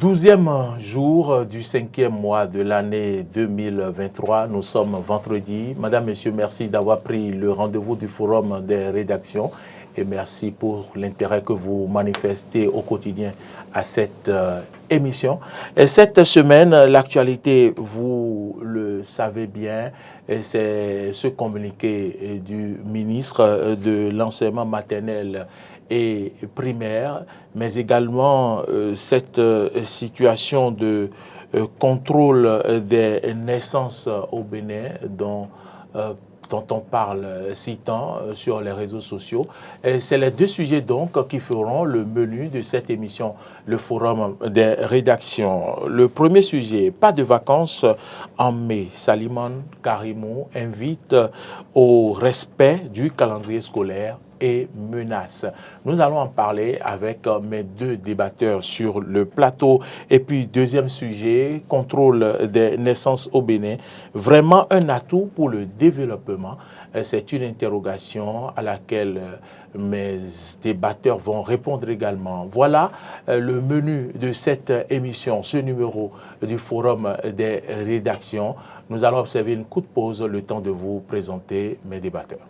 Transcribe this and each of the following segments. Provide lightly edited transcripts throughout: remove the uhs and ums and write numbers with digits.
12e jour du 5e mois de l'année 2023. Nous sommes vendredi. Madame, Monsieur, merci d'avoir pris le rendez-vous du Forum des rédactions et merci pour l'intérêt que vous manifestez au quotidien à cette émission. Et cette semaine, l'actualité, vous le savez bien, c'est ce communiqué du ministre de l'enseignement maternel et primaire, mais également cette situation de contrôle des naissances au Bénin dont on parle si tant sur les réseaux sociaux. C'est les deux sujets donc qui feront le menu de cette émission, le Forum des rédactions. Le premier sujet, pas de vacances en mai. Salimane Karimou invite au respect du calendrier scolaire et menaces. Nous allons en parler avec mes deux débatteurs sur le plateau. Et puis, deuxième sujet, contrôle des naissances au Bénin. Vraiment un atout pour le développement. C'est une interrogation à laquelle mes débatteurs vont répondre également. Voilà le menu de cette émission, ce numéro du Forum des rédactions. Nous allons observer une courte pause, le temps de vous présenter mes débatteurs.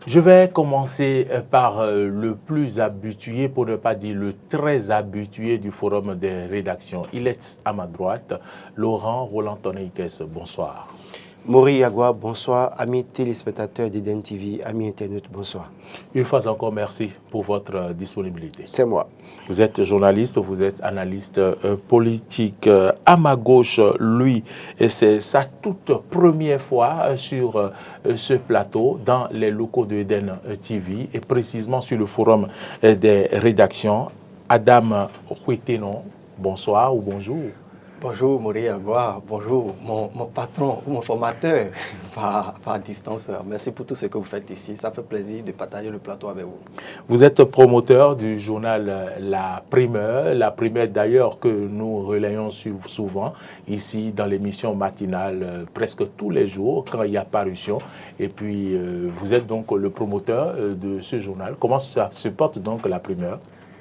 Je vais commencer par le plus habitué, pour ne pas dire le très habitué du Forum des rédactions. Il est à ma droite, Laurent Roland-Tonneikes. Bonsoir. Mori Yagua, bonsoir. Amis téléspectateurs d'Eden TV, amis internautes, bonsoir. Une fois encore, merci pour votre disponibilité. C'est moi. Vous êtes journaliste, vous êtes analyste politique. À ma gauche, lui, c'est sa toute première fois sur ce plateau dans les locaux de Eden TV et précisément sur le Forum des rédactions. Adam Huetenon, bonsoir ou bonjour. Bonjour Mori Agua, bonjour mon patron ou mon formateur par distance. Merci pour tout ce que vous faites ici. Ça fait plaisir de partager le plateau avec vous. Vous êtes promoteur du journal La Primeur d'ailleurs que nous relayons souvent ici dans l'émission matinale presque tous les jours quand il y a parution. Et puis vous êtes donc le promoteur de ce journal. Comment ça se porte donc La Primeur?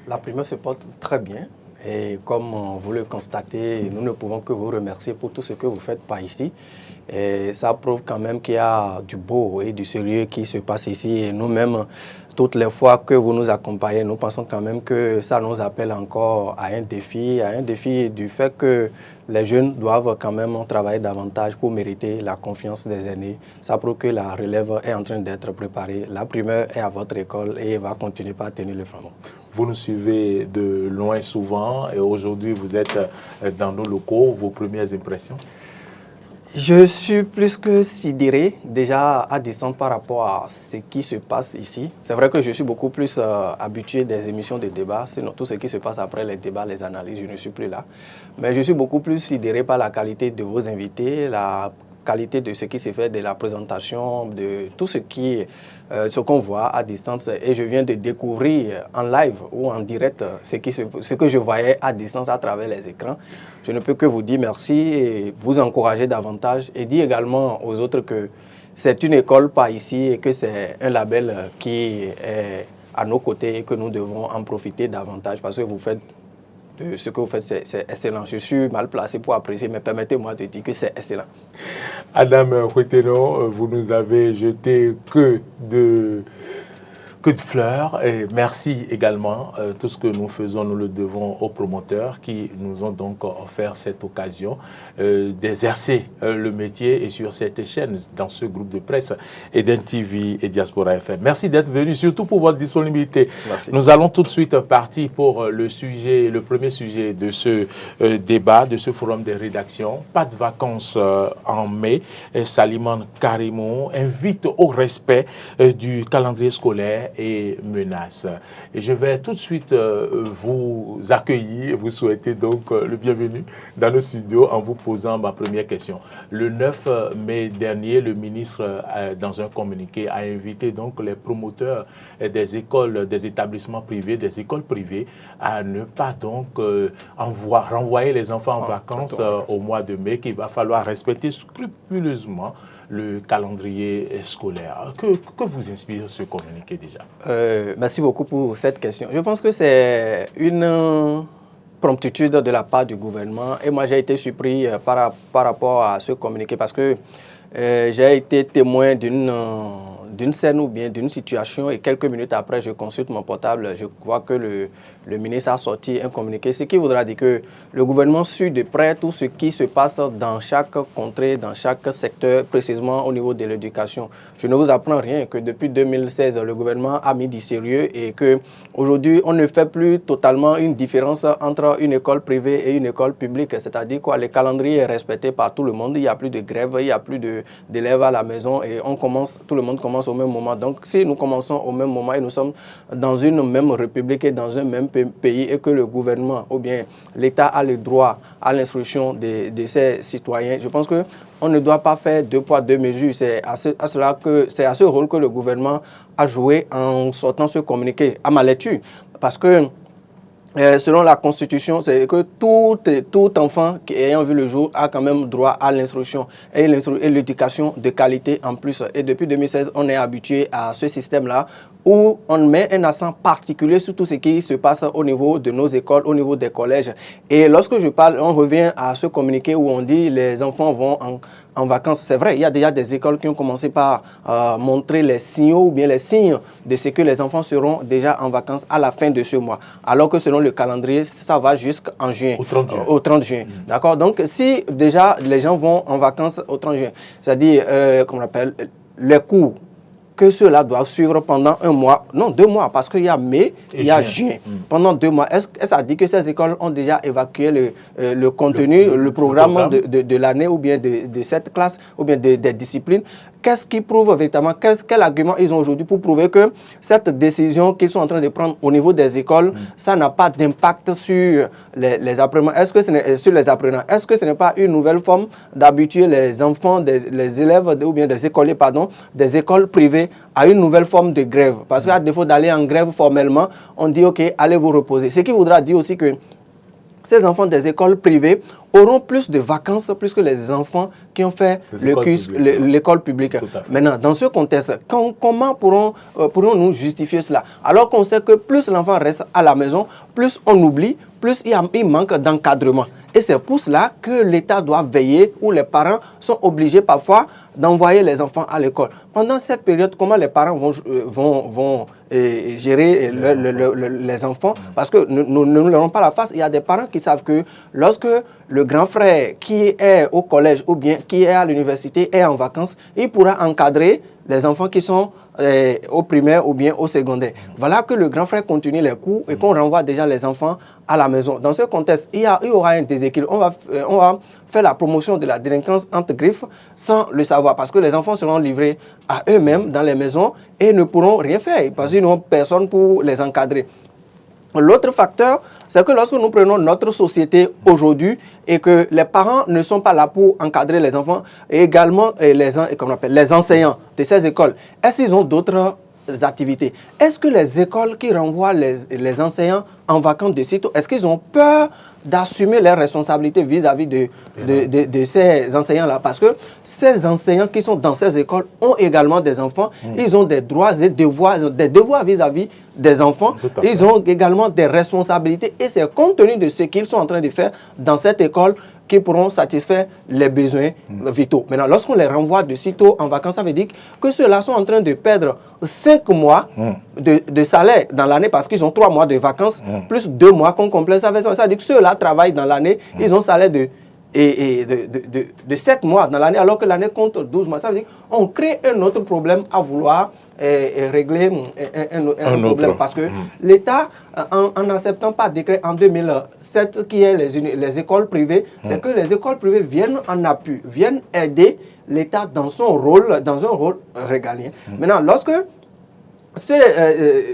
La Primeur se porte très bien. Et comme vous le constatez, nous ne pouvons que vous remercier pour tout ce que vous faites par ici. Et ça prouve quand même qu'il y a du beau et du sérieux qui se passe ici. Et nous-mêmes, toutes les fois que vous nous accompagnez, nous pensons quand même que ça nous appelle encore à un défi du fait que les jeunes doivent quand même travailler davantage pour mériter la confiance des aînés. Ça prouve que la relève est en train d'être préparée. La Primeur est à votre école et va continuer par tenir le flambeau. Vous nous suivez de loin souvent et aujourd'hui vous êtes dans nos locaux. Vos premières impressions? Je suis plus que sidéré déjà à distance par rapport à ce qui se passe ici. C'est vrai que je suis beaucoup plus habitué des émissions de débat, sinon tout ce qui se passe après les débats, les analyses, je ne suis plus là. Mais je suis beaucoup plus sidéré par la qualité de vos invités, la qualité de ce qui se fait, de la présentation, de tout ce qu'on voit à distance. Et je viens de découvrir en live ou en direct ce que je voyais à distance à travers les écrans. Je ne peux que vous dire merci et vous encourager davantage et dire également aux autres que c'est une école par ici et que c'est un label qui est à nos côtés et que nous devons en profiter davantage parce que vous faites ce que vous faites, c'est excellent. Je suis mal placé pour apprécier, mais permettez-moi de dire que c'est excellent. Adam Huetenon, vous nous avez jeté que de fleurs et merci également. Tout ce que nous faisons, nous le devons aux promoteurs qui nous ont donc offert cette occasion d'exercer le métier et sur cette chaîne, dans ce groupe de presse Eden TV et Diaspora FM. Merci d'être venu, surtout pour votre disponibilité. Merci. Nous allons tout de suite partir pour le premier sujet de ce débat, de ce forum des rédactions. Pas de vacances en mai. Salimane Karimou invite au respect du calendrier scolaire et menaces. Et je vais tout de suite vous accueillir, vous souhaiter donc le bienvenu dans nos studios en vous posant ma première question. Le 9 mai dernier, le ministre, dans un communiqué, a invité donc les promoteurs des écoles, des établissements privés, des écoles privées à ne pas donc renvoyer les enfants en vacances au mois de mai, qu'il va falloir respecter scrupuleusement le calendrier scolaire. Que vous inspire ce communiqué déjà? Merci beaucoup pour cette question. Je pense que c'est une promptitude de la part du gouvernement et moi j'ai été surpris par rapport à ce communiqué parce que j'ai été témoin d'une scène ou bien d'une situation et quelques minutes après je consulte mon portable, je vois que le ministre a sorti un communiqué, ce qui voudra dire que le gouvernement suit de près tout ce qui se passe dans chaque contrée, dans chaque secteur, précisément au niveau de l'éducation. Je ne vous apprends rien que depuis 2016, le gouvernement a mis du sérieux et qu'aujourd'hui, on ne fait plus totalement une différence entre une école privée et une école publique. C'est-à-dire quoi, le calendrier est respecté par tout le monde, il n'y a plus de grève, il n'y a plus d'élèves à la maison et tout le monde commence au même moment. Donc, si nous commençons au même moment et nous sommes dans une même république et dans un même pays et que le gouvernement ou bien l'État a le droit à l'instruction de ses citoyens, je pense qu'on ne doit pas faire deux poids, deux mesures. C'est à ce rôle que le gouvernement a joué en sortant ce communiqué, à ma lecture. Parce que selon la Constitution, c'est que tout enfant qui ayant vu le jour a quand même droit à l'instruction et l'éducation de qualité en plus. Et depuis 2016, on est habitué à ce système-là où on met un accent particulier sur tout ce qui se passe au niveau de nos écoles, au niveau des collèges. Et lorsque je parle, on revient à ce communiqué où on dit les enfants vont en vacances. C'est vrai, il y a déjà des écoles qui ont commencé par montrer les signaux ou bien les signes de ce que les enfants seront déjà en vacances à la fin de ce mois. Alors que selon le calendrier, ça va jusqu'en juin. Au 30 juin. D'accord? Donc, si déjà les gens vont en vacances au 30 juin, c'est-à-dire, comment on appelle, les cours que ceux-là doivent suivre pendant un mois, non 2 mois, parce qu'il y a mai, il y a juin. Pendant 2 mois, est-ce que ça dit que ces écoles ont déjà évacué le contenu, le programme de l'année ou bien de cette classe ou bien des disciplines? Qu'est-ce qui prouve véritablement, quel argument ils ont aujourd'hui pour prouver que cette décision qu'ils sont en train de prendre au niveau des écoles, ça n'a pas d'impact sur les apprenants? Est-ce que ce n'est pas une nouvelle forme d'habituer les enfants, les élèves ou bien des écoliers, des écoles privées à une nouvelle forme de grève? Parce qu'à défaut d'aller en grève formellement, on dit ok, allez vous reposer. Ce qui voudra dire aussi que ces enfants des écoles privées auront plus de vacances plus que les enfants qui ont fait l'école publique. Maintenant, dans ce contexte, comment pourrons-nous justifier cela? Alors qu'on sait que plus l'enfant reste à la maison, plus on oublie, plus il manque d'encadrement. Et c'est pour cela que l'État doit veiller, où les parents sont obligés parfois d'envoyer les enfants à l'école. Pendant cette période, comment les parents vont gérer les enfants? Parce que nous ne leur pas la face. Il y a des parents qui savent que lorsque le grand frère qui est au collège ou bien qui est à l'université est en vacances, il pourra encadrer les enfants qui sont au primaire ou bien au secondaire. Voilà que le grand frère continue les cours et qu'on renvoie déjà les enfants à la maison. Dans ce contexte, il y aura un déséquilibre. On va faire la promotion de la délinquance entre griffes sans le savoir parce que les enfants seront livrés à eux-mêmes dans les maisons et ne pourront rien faire parce qu'ils n'ont personne pour les encadrer. L'autre facteur, c'est que lorsque nous prenons notre société aujourd'hui et que les parents ne sont pas là pour encadrer les enfants et également les enseignants de ces écoles, est-ce qu'ils ont d'autres activités? Est-ce que les écoles qui renvoient les enseignants en vacances de sitôt, est-ce qu'ils ont peur d'assumer leurs responsabilités vis-à-vis de ces enseignants-là? Parce que ces enseignants qui sont dans ces écoles ont également des enfants, ils ont des droits et des devoirs vis-à-vis des enfants, ils ont également des responsabilités et c'est compte tenu de ce qu'ils sont en train de faire dans cette école qui pourront satisfaire les besoins vitaux. Maintenant, lorsqu'on les renvoie de sitôt en vacances, ça veut dire que ceux-là sont en train de perdre 5 mois de salaire dans l'année parce qu'ils ont 3 mois de vacances plus 2 mois qu'on complète ça. Ça veut dire que ceux-là travaillent dans l'année, ils ont un salaire de 7 mois dans l'année alors que l'année compte 12 mois. Ça veut dire qu'on crée un autre problème à vouloir régler un problème parce que l'État, en acceptant par décret en 2007 qui est les écoles privées, c'est que les écoles privées viennent en appui, viennent aider l'État dans un rôle régalien. Maintenant, lorsque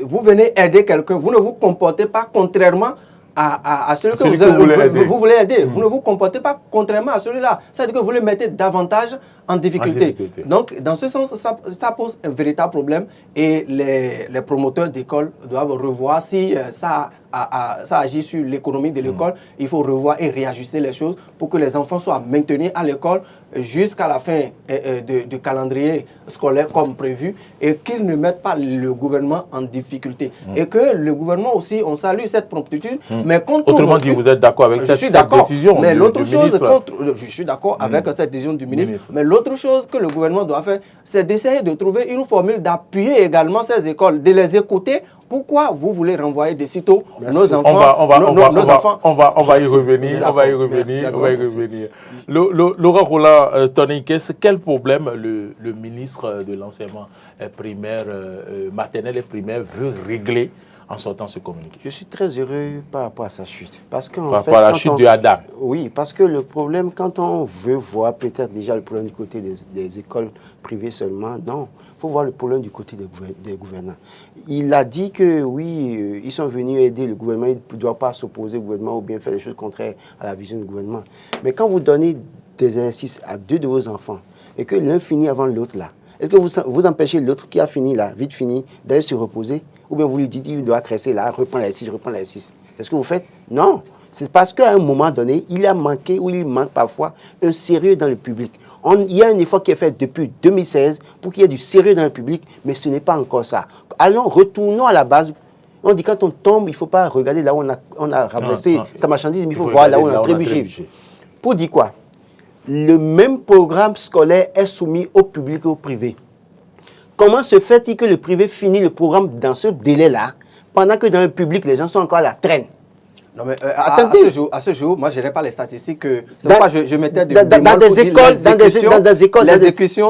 vous venez aider quelqu'un, vous ne vous comportez pas contrairement à celui que vous voulez aider. Vous ne vous comportez pas contrairement à celui-là. C'est-à-dire que vous le mettez davantage en difficulté. Donc, dans ce sens, ça pose un véritable problème et les promoteurs d'écoles doivent revoir si ça ça agit sur l'économie de l'école. Il faut revoir et réajuster les choses pour que les enfants soient maintenus à l'école jusqu'à la fin du calendrier scolaire comme prévu et qu'ils ne mettent pas le gouvernement en difficulté. Et que le gouvernement aussi, on salue cette promptitude, mais autrement dit, vous êtes d'accord avec cette décision mais l'autre du chose, ministre? je suis d'accord avec cette décision du ministre, mais l'autre chose que le gouvernement doit faire, c'est d'essayer de trouver une formule d'appuyer également ces écoles, de les écouter. Pourquoi vous voulez renvoyer de sitôt nos enfants? On va y revenir. On va y revenir. Laurent Roland Tonnikes, quel problème le ministre de l'enseignement primaire, maternel et primaire veut régler en sortant ce communiqué? Je suis très heureux par rapport à sa chute. Par rapport à la chute de Adam. Oui, parce que le problème, quand on veut voir peut-être déjà le problème du côté des écoles privées seulement, non. Il faut voir le problème du côté des gouvernants. Il a dit que oui, ils sont venus aider le gouvernement, il ne doit pas s'opposer au gouvernement ou bien faire des choses contraires à la vision du gouvernement. Mais quand vous donnez des exercices à 2 de vos enfants et que l'un finit avant l'autre là, est-ce que vous empêchez l'autre qui a fini là, vite fini, d'aller se reposer? Ou bien vous lui dites, il doit cresser là, reprends les 6, reprends les 6. C'est ce que vous faites? Non. C'est parce qu'à un moment donné, il a manqué ou il manque parfois un sérieux dans le public. Il y a un effort qui est fait depuis 2016 pour qu'il y ait du sérieux dans le public, mais ce n'est pas encore ça. Allons, retournons à la base. On dit quand on tombe, il ne faut pas regarder là où on a ramassé sa marchandise, mais il faut voir là où on a trébuché. Pour dire quoi? Le même programme scolaire est soumis au public et au privé. Comment se fait-il que le privé finit le programme dans ce délai-là, pendant que dans le public, les gens sont encore à la traîne? Non, mais à ce jour, moi, je n'ai pas les statistiques. C'est pourquoi je mettais dans des écoles,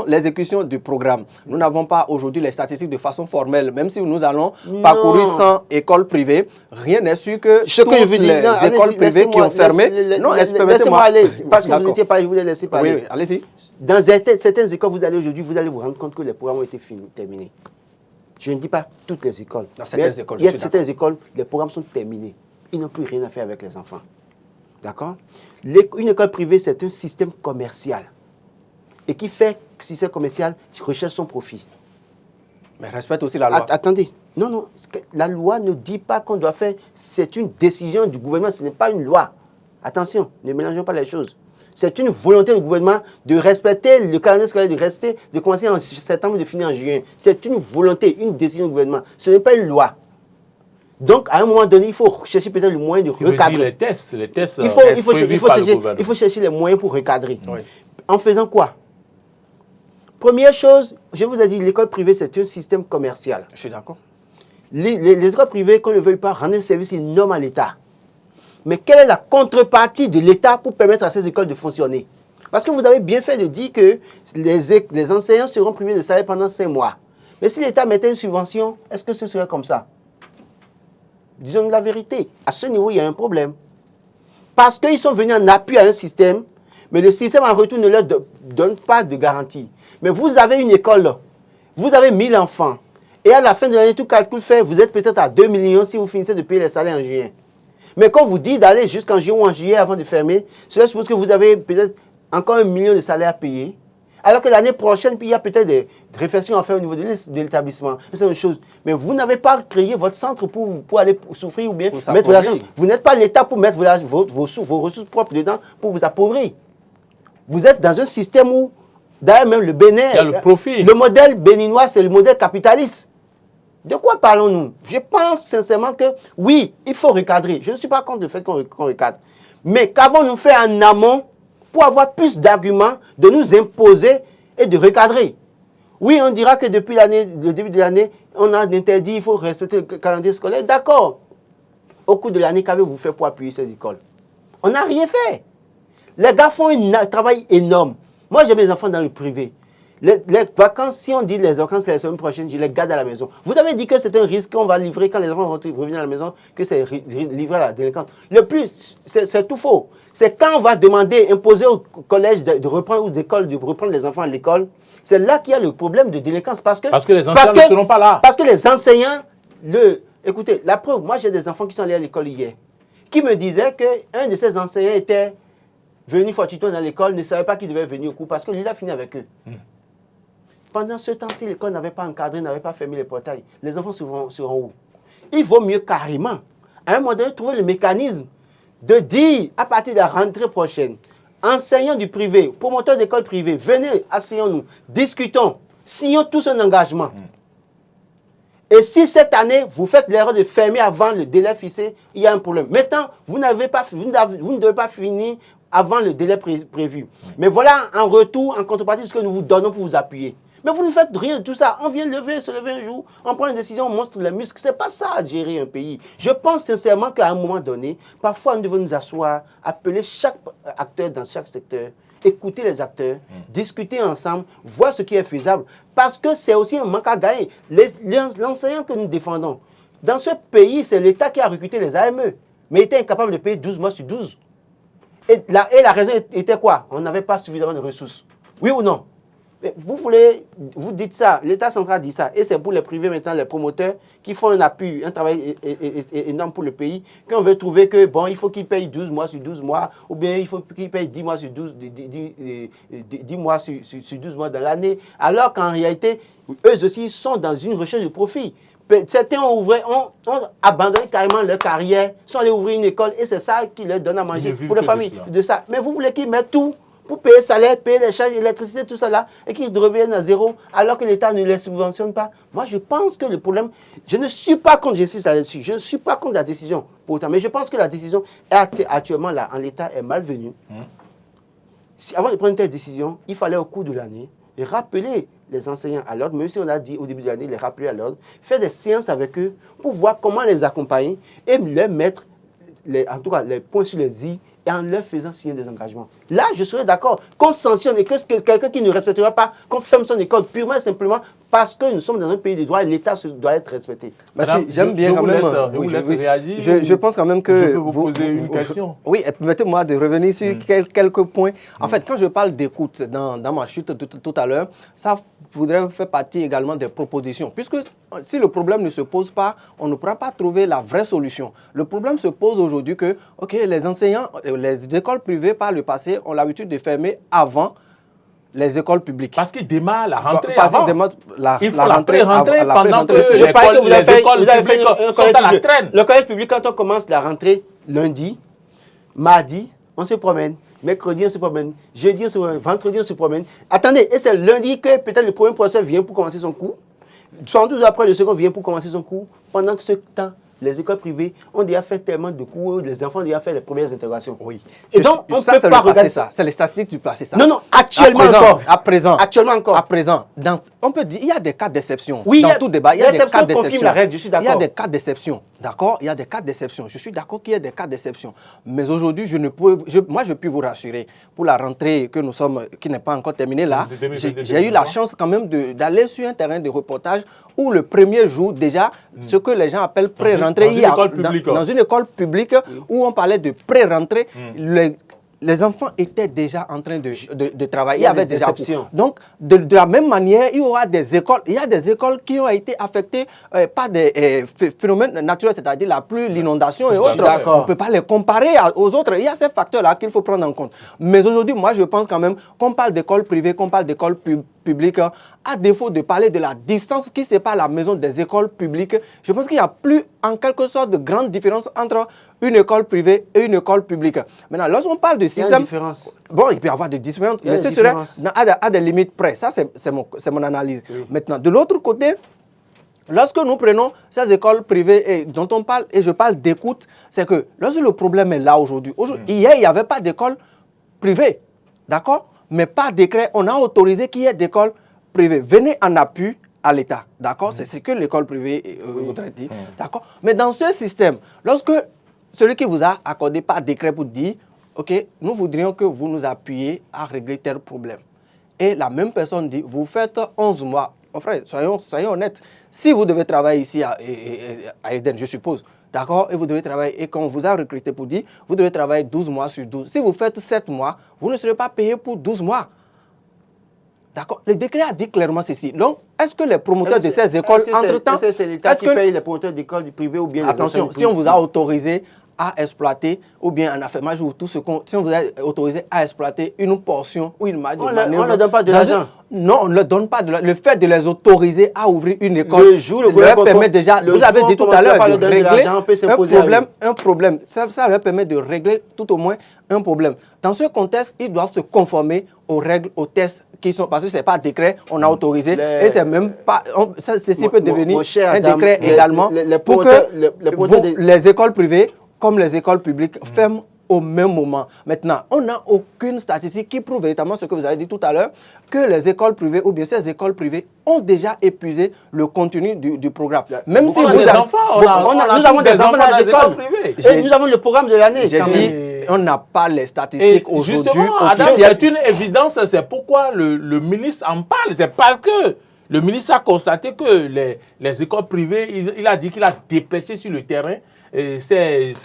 l'exécution du programme. Nous n'avons pas aujourd'hui les statistiques de façon formelle. Même si nous allons parcourir 100 écoles privées, rien n'est sûr que toutes les écoles privées qui ont fermé. Non, laissez-moi aller, parce que vous n'étiez pas, je voulais laisser parler. Oui, allez-y. Dans certaines écoles, vous allez aujourd'hui, vous allez vous rendre compte que les programmes ont été terminés. Je ne dis pas toutes les écoles. Dans certaines écoles, il y a certaines écoles, les programmes sont terminés. Ils n'ont plus rien à faire avec les enfants. D'accord? Une école privée, c'est un système commercial. Et qui fait que système commercial recherche son profit. Mais respecte aussi la loi. Attendez. Non. La loi ne dit pas qu'on doit faire. C'est une décision du gouvernement. Ce n'est pas une loi. Attention, ne mélangeons pas les choses. C'est une volonté du gouvernement de respecter le calendrier scolaire, de commencer en septembre et de finir en juin. C'est une volonté, une décision du gouvernement. Ce n'est pas une loi. Donc, à un moment donné, il faut chercher peut-être le moyen de recadrer. Les tests. Il faut chercher les moyens pour recadrer. Oui. En faisant quoi? Première chose, je vous ai dit, l'école privée, c'est un système commercial. Je suis d'accord. Les écoles privées, qu'on ne veuille pas, rendent un service énorme à l'État. Mais quelle est la contrepartie de l'État pour permettre à ces écoles de fonctionner? Parce que vous avez bien fait de dire que les enseignants seront privés de salaire pendant 5 mois. Mais si l'État mettait une subvention, est-ce que ce serait comme ça? Disons la vérité. À ce niveau, il y a un problème. Parce qu'ils sont venus en appui à un système, mais le système en retour ne leur donne pas de garantie. Mais vous avez une école, vous avez 1000 enfants, et à la fin de l'année, tout calcul fait, vous êtes peut-être à 2 millions si vous finissez de payer les salaires en juin. Mais quand vous dites d'aller jusqu'en juin ou en juillet avant de fermer, cela suppose que vous avez peut-être encore 1 million de salaires à payer. Alors que l'année prochaine, il y a peut-être des réflexions à faire au niveau de l'établissement. C'est une chose. Mais vous n'avez pas créé votre centre pour aller souffrir ou bien mettre de l'argent. Vous n'êtes pas l'État pour mettre vos ressources propres dedans pour vous appauvrir. Vous êtes dans un système où, d'ailleurs même le Bénin, le modèle béninois, c'est le modèle capitaliste. De quoi parlons-nous? Je pense sincèrement que oui, il faut recadrer. Je ne suis pas contre le fait qu'on recadre. Mais qu'avons-nous fait en amont pour avoir plus d'arguments de nous imposer et de recadrer? Oui, on dira que depuis le début de l'année, on a interdit, il faut respecter le calendrier scolaire. D'accord. Au cours de l'année, qu'avez-vous fait pour appuyer ces écoles? On n'a rien fait. Les gars font un travail énorme. Moi, j'ai mes enfants dans le privé. Les vacances, si on dit les vacances la semaine prochaine, je les garde à la maison. Vous avez dit que c'est un risque qu'on va livrer quand les enfants vont revenir à la maison, que c'est livré à la délinquance. Le plus, c'est tout faux. C'est quand on va demander, imposer au collège de reprendre, aux écoles de reprendre les enfants à l'école, c'est là qu'il y a le problème de délinquance. Parce que les enseignants ne seront pas là. Parce que les enseignants, écoutez, la preuve, moi j'ai des enfants qui sont allés à l'école hier, qui me disaient qu'un de ces enseignants était venu fortuitement dans l'école, ne savait pas qu'il devait venir au cours parce que lui, il a fini avec eux. Pendant ce temps-ci, l'école n'avait pas encadré, n'avait pas fermé les portails. Les enfants seront où? Il vaut mieux carrément à un moment donné, trouver le mécanisme de dire, à partir de la rentrée prochaine, enseignants du privé, promoteurs d'écoles privées, venez, asseyons-nous, discutons, signons tous un engagement. Et si cette année, vous faites l'erreur de fermer avant le délai fixé, il y a un problème. Maintenant, vous ne devez pas finir avant le délai prévu. Mais voilà, en retour, en contrepartie, ce que nous vous donnons pour vous appuyer. Mais vous ne faites rien de tout ça. On vient se lever un jour, on prend une décision, on montre les muscles. Ce n'est pas ça, gérer un pays. Je pense sincèrement qu'à un moment donné, parfois, nous devons nous asseoir, appeler chaque acteur dans chaque secteur, écouter les acteurs, discuter ensemble, voir ce qui est faisable. Parce que c'est aussi un manque à gagner. L'enseignant que nous défendons, dans ce pays, c'est l'État qui a recruté les AME, mais il était incapable de payer 12 mois sur 12. Et la raison était quoi? On n'avait pas suffisamment de ressources. Oui ou non? Mais vous dites ça, l'État central dit ça, et c'est pour les privés maintenant, les promoteurs, qui font un appui, un travail énorme pour le pays, qu'on veut trouver que, bon, il faut qu'ils payent 12 mois sur 12 mois, ou bien il faut qu'ils payent 10 mois sur 12, 10 mois sur 12 mois dans l'année, alors qu'en réalité, eux aussi sont dans une recherche de profit. Certains ont abandonné carrément leur carrière, sont allés ouvrir une école, et c'est ça qui leur donne à manger pour les familles. De ça. Mais vous voulez qu'ils mettent tout pour payer salaire, payer les charges, l'électricité, tout ça là, et qu'ils reviennent à zéro, alors que l'État ne les subventionne pas. Moi, je pense que le problème, je ne suis pas contre, j'insiste là-dessus, je ne suis pas contre la décision, pour autant, mais je pense que la décision actuellement là, en l'État, est malvenue. Avant de prendre une telle décision, il fallait au cours de l'année rappeler les enseignants à l'ordre, même si on a dit au début de l'année, les rappeler à l'ordre, faire des séances avec eux pour voir comment les accompagner et leur mettre, en tout cas, les points sur les i, et en leur faisant signer des engagements. Là, je serais d'accord qu'on sanctionne et que quelqu'un qui ne respectera pas, qu'on ferme son école purement et simplement parce que nous sommes dans un pays de droit et l'État doit être respecté. Madame, j'aime bien quand même. Je vous laisse réagir. Je pense quand même que... Je peux vous poser une question. Oui, permettez-moi de revenir sur quelques points. En fait, quand je parle d'écoute dans ma chute tout à l'heure, ça voudrait faire partie également des propositions. Puisque si le problème ne se pose pas, on ne pourra pas trouver la vraie solution. Le problème se pose aujourd'hui que, ok, les enseignants, les écoles privées par le passé ont l'habitude de fermer avant les écoles publiques. Parce qu'ils démarrent la rentrée Parce avant. Il faut la pré-rentrée pendant que les écoles publiques sont à la traîne. Le collège public, quand on commence la rentrée lundi, mardi, on se promène. Mercredi, on se promène. Jeudi, on se promène. Vendredi, on se promène. Attendez, et c'est lundi que peut-être le premier professeur vient pour commencer son cours. 72 heures après, le second vient pour commencer son cours. Pendant que ce temps, les écoles privées ont déjà fait tellement de cours, les enfants ont déjà fait les premières interrogations. Oui. Et donc, on ne peut pas regarder ça. C'est les statistiques du passé, ça. Non, non, actuellement encore. À présent. Actuellement encore. À présent. On peut dire, il y a des cas d'exception. Oui, dans tout débat, il y a des cas confirme la règle, je suis d'accord. Il y a des cas d'exception. D'accord? Il y a des cas d'exception. Je suis d'accord qu'il y a des cas d'exception. Mais aujourd'hui, moi, je peux vous rassurer. Pour la rentrée que nous sommes, qui n'est pas encore terminée là, j'ai eu la chance quand même d'aller sur un terrain de reportage où le premier jour, déjà, ce que les gens appellent pré-rentrée, dans une école publique où on parlait de pré-rentrée, les enfants étaient déjà en train de travailler. Il y avait des exceptions. Donc, de la même manière, il y aura des écoles. Il y a des écoles qui ont été affectées par des phénomènes naturels, c'est-à-dire l'inondation et autres. On ne peut pas les comparer aux autres. Il y a ces facteurs-là qu'il faut prendre en compte. Mais aujourd'hui, moi, je pense quand même qu'on parle d'école privée, qu'on parle d'école publique, à défaut de parler de la distance qui sépare la maison des écoles publiques, je pense qu'il n'y a plus en quelque sorte de grande différence entre une école privée et une école publique. Maintenant, lorsqu'on parle de système... Il y a une différence. Bon, il peut y avoir des différences, mais ce serait à des limites près. Ça, c'est mon analyse. Oui. Maintenant, de l'autre côté, lorsque nous prenons ces écoles privées dont on parle, et je parle d'écoute, c'est que lorsque le problème est là aujourd'hui, hier, il n'y avait pas d'école privée, d'accord? Mais par décret, on a autorisé qu'il y ait d'écoles privées. Venez en appui à l'État, d'accord? C'est ce que l'école privée voudrait dire, d'accord? Mais dans ce système, lorsque celui qui vous a accordé par décret pour dire, ok, nous voudrions que vous nous appuyiez à régler tel problème. Et la même personne dit, vous faites 11 mois. Oh frère, soyons honnêtes. Si vous devez travailler ici à Eden, je suppose, d'accord, et vous devez travailler, et quand on vous a recruté pour dire, vous devez travailler 12 mois sur 12. Si vous faites 7 mois, vous ne serez pas payé pour 12 mois. D'accord. Le décret a dit clairement ceci. Donc, est-ce que les promoteurs de ces écoles, entre-temps... Est-ce que c'est l'État qui paye les promoteurs d'écoles privées ou bien les attention, si on vous a autorisé à exploiter, ou bien en affairage, ou tout ce qu'on, si on vous est autorisé à exploiter une portion ou une marge de manœuvre. On ne donne pas de l'argent. Non, on ne leur donne pas de l'argent. Le fait de les autoriser à ouvrir une école, le jour, le leur permet déjà, vous avez dit tout à l'heure, de régler un problème. Ça leur permet de régler tout au moins un problème. Dans ce contexte, ils doivent se conformer aux règles, aux tests qui sont, parce que ce n'est pas un décret, on a autorisé, et c'est même pas, ceci peut devenir un décret également, pour que les écoles privées, comme les écoles publiques, ferment au même moment. Maintenant, on n'a aucune statistique qui prouve véritablement ce que vous avez dit tout à l'heure, que les écoles privées ou bien ces écoles privées ont déjà épuisé le contenu du programme. Même si nous avons des enfants dans les écoles privées. Et nous avons le programme de l'année. J'ai dit, on n'a pas les statistiques aujourd'hui. Justement, c'est une évidence, c'est pourquoi le ministre en parle. C'est parce que le ministre a constaté que les écoles privées, il a dit qu'il a dépêché sur le terrain ces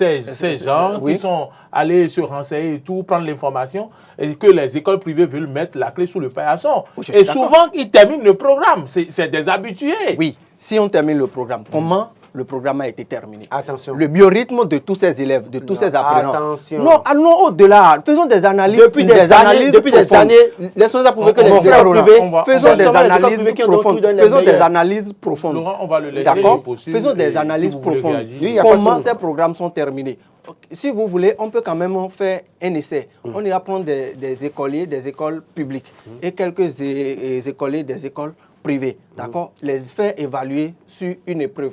gens qui sont allés se renseigner et tout, prendre l'information, et que les écoles privées veulent mettre la clé sous le paillasson. Et souvent, ils terminent le programme. C'est des habitués. Oui, si on termine le programme, comment le programme a été terminé? Attention. Le biorhythme de tous ces élèves, de tous ces apprenants. Attention. Non, allons au-delà. Faisons des analyses. Depuis des années, laissez-moi prouver que les écoles privées, faisons des analyses profondes. Laurent, on va le laisser. D'accord. Faisons des analyses profondes. Comment ces programmes sont terminés? Si vous voulez, on peut quand même faire un essai. On ira prendre des écoliers, des écoles publiques et quelques écoliers des écoles privées. D'accord. Les faire évaluer sur une épreuve,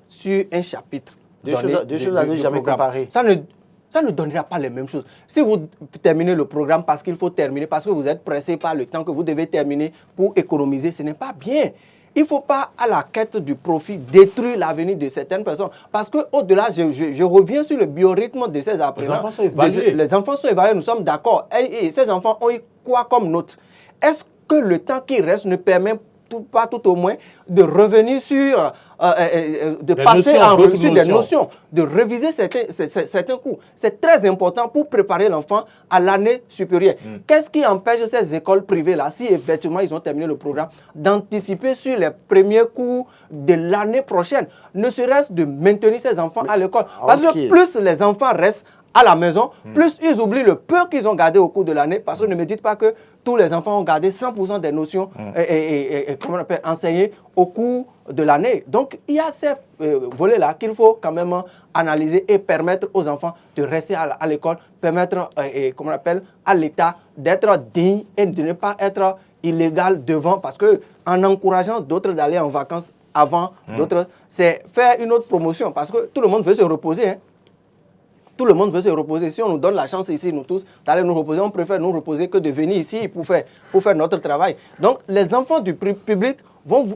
sur un chapitre. Deux choses à ne jamais comparer. Ça ne donnera pas les mêmes choses. Si vous terminez le programme parce qu'il faut terminer, parce que vous êtes pressé par le temps que vous devez terminer pour économiser, ce n'est pas bien. Il ne faut pas, à la quête du profit, détruire l'avenir de certaines personnes. Parce qu'au-delà, je reviens sur le biorhythme de ces apprenants. Les enfants sont évalués. Les enfants sont évalués, nous sommes d'accord. Et ces enfants ont eu quoi comme note? Est-ce que le temps qui reste ne permet pas tout au moins de revenir sur, de passer en revue sur des notions, de réviser certains cours. C'est très important pour préparer l'enfant à l'année supérieure. Qu'est-ce qui empêche ces écoles privées-là, si effectivement ils ont terminé le programme, d'anticiper sur les premiers cours de l'année prochaine, ne serait-ce de maintenir ces enfants à l'école? Parce que plus les enfants restent à la maison, plus ils oublient le peu qu'ils ont gardé au cours de l'année, parce que ne me dites pas que tous les enfants ont gardé 100% des notions comment on appelle, enseignées au cours de l'année. Donc, il y a ces volets-là qu'il faut quand même analyser et permettre aux enfants de rester à l'école, permettre comment on appelle, à l'État d'être digne et de ne pas être illégal devant, parce qu'en encourageant d'autres d'aller en vacances avant d'autres, c'est faire une autre promotion, parce que tout le monde veut se reposer, hein. Tout le monde veut se reposer. Si on nous donne la chance ici, nous tous, d'aller nous reposer, on préfère nous reposer que de venir ici pour faire notre travail. Donc, les enfants du public,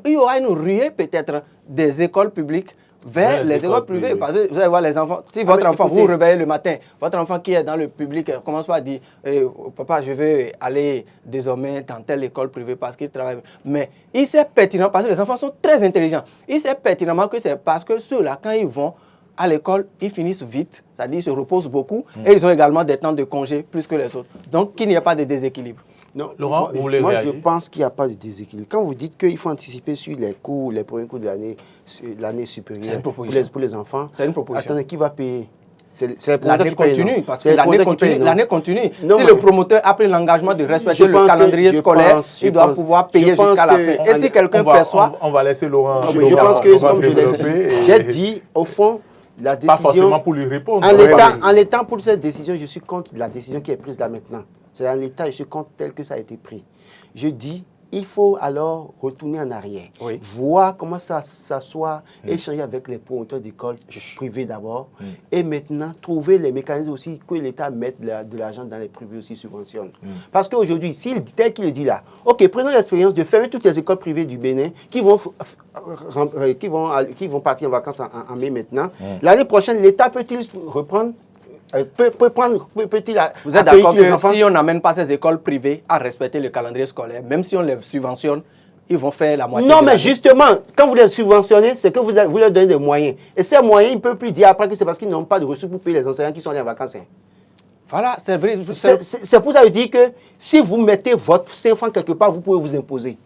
il y aura une ruée peut-être des écoles publiques vers les écoles privées. Parce que vous allez voir les enfants, si votre enfant, vous vous réveillez le matin, votre enfant qui est dans le public commence pas à dire papa, je vais aller désormais dans telle école privée parce qu'il travaille. Mais il sait pertinemment, parce que les enfants sont très intelligents, il sait pertinemment que c'est parce que ceux-là, quand ils vont à l'école, ils finissent vite, c'est-à-dire ils se reposent beaucoup et ils ont également des temps de congé plus que les autres. Donc, qu'il n'y ait pas de déséquilibre. Non, Laurent, vous voulez moi, réagir? je pense qu'il n'y a pas de déséquilibre. Quand vous dites qu'il faut anticiper sur les cours, les premiers cours de l'année supérieure pour les enfants, c'est une proposition. Attendez, qui va payer? C'est l'année continue, parce que l'année continue. Non, si le promoteur a pris l'engagement de respecter le calendrier scolaire, il doit pouvoir payer jusqu'à la fin. Et si quelqu'un perçoit... On va laisser Laurent. Je pense que, comme je l'ai dit, j'ai dit, au fond, la décision... Pas forcément pour lui répondre. En l'état pour cette décision, je suis contre la décision qui est prise là maintenant. C'est en l'état, je suis contre tel que ça a été pris. Je dis, il faut alors retourner en arrière, voir comment ça s'asseoir, échanger avec les promoteurs d'écoles privées d'abord, et maintenant trouver les mécanismes aussi que l'État mette de l'argent dans les privés aussi subventionne. Parce qu'aujourd'hui, tel qu'il le dit là, ok, prenons l'expérience de fermer toutes les écoles privées du Bénin qui vont partir en vacances en mai maintenant. L'année prochaine, l'État peut-il reprendre? Vous êtes d'accord que si on n'amène pas ces écoles privées à respecter le calendrier scolaire, même si on les subventionne, ils vont faire la moitié. Non, mais justement, quand vous les subventionnez, c'est que vous leur donnez des moyens. Et ces moyens, ils ne peuvent plus dire après que c'est parce qu'ils n'ont pas de ressources pour payer les enseignants qui sont allés en vacances. Voilà, c'est vrai. C'est pour ça que je dis que si vous mettez votre enfant quelque part, vous pouvez vous imposer.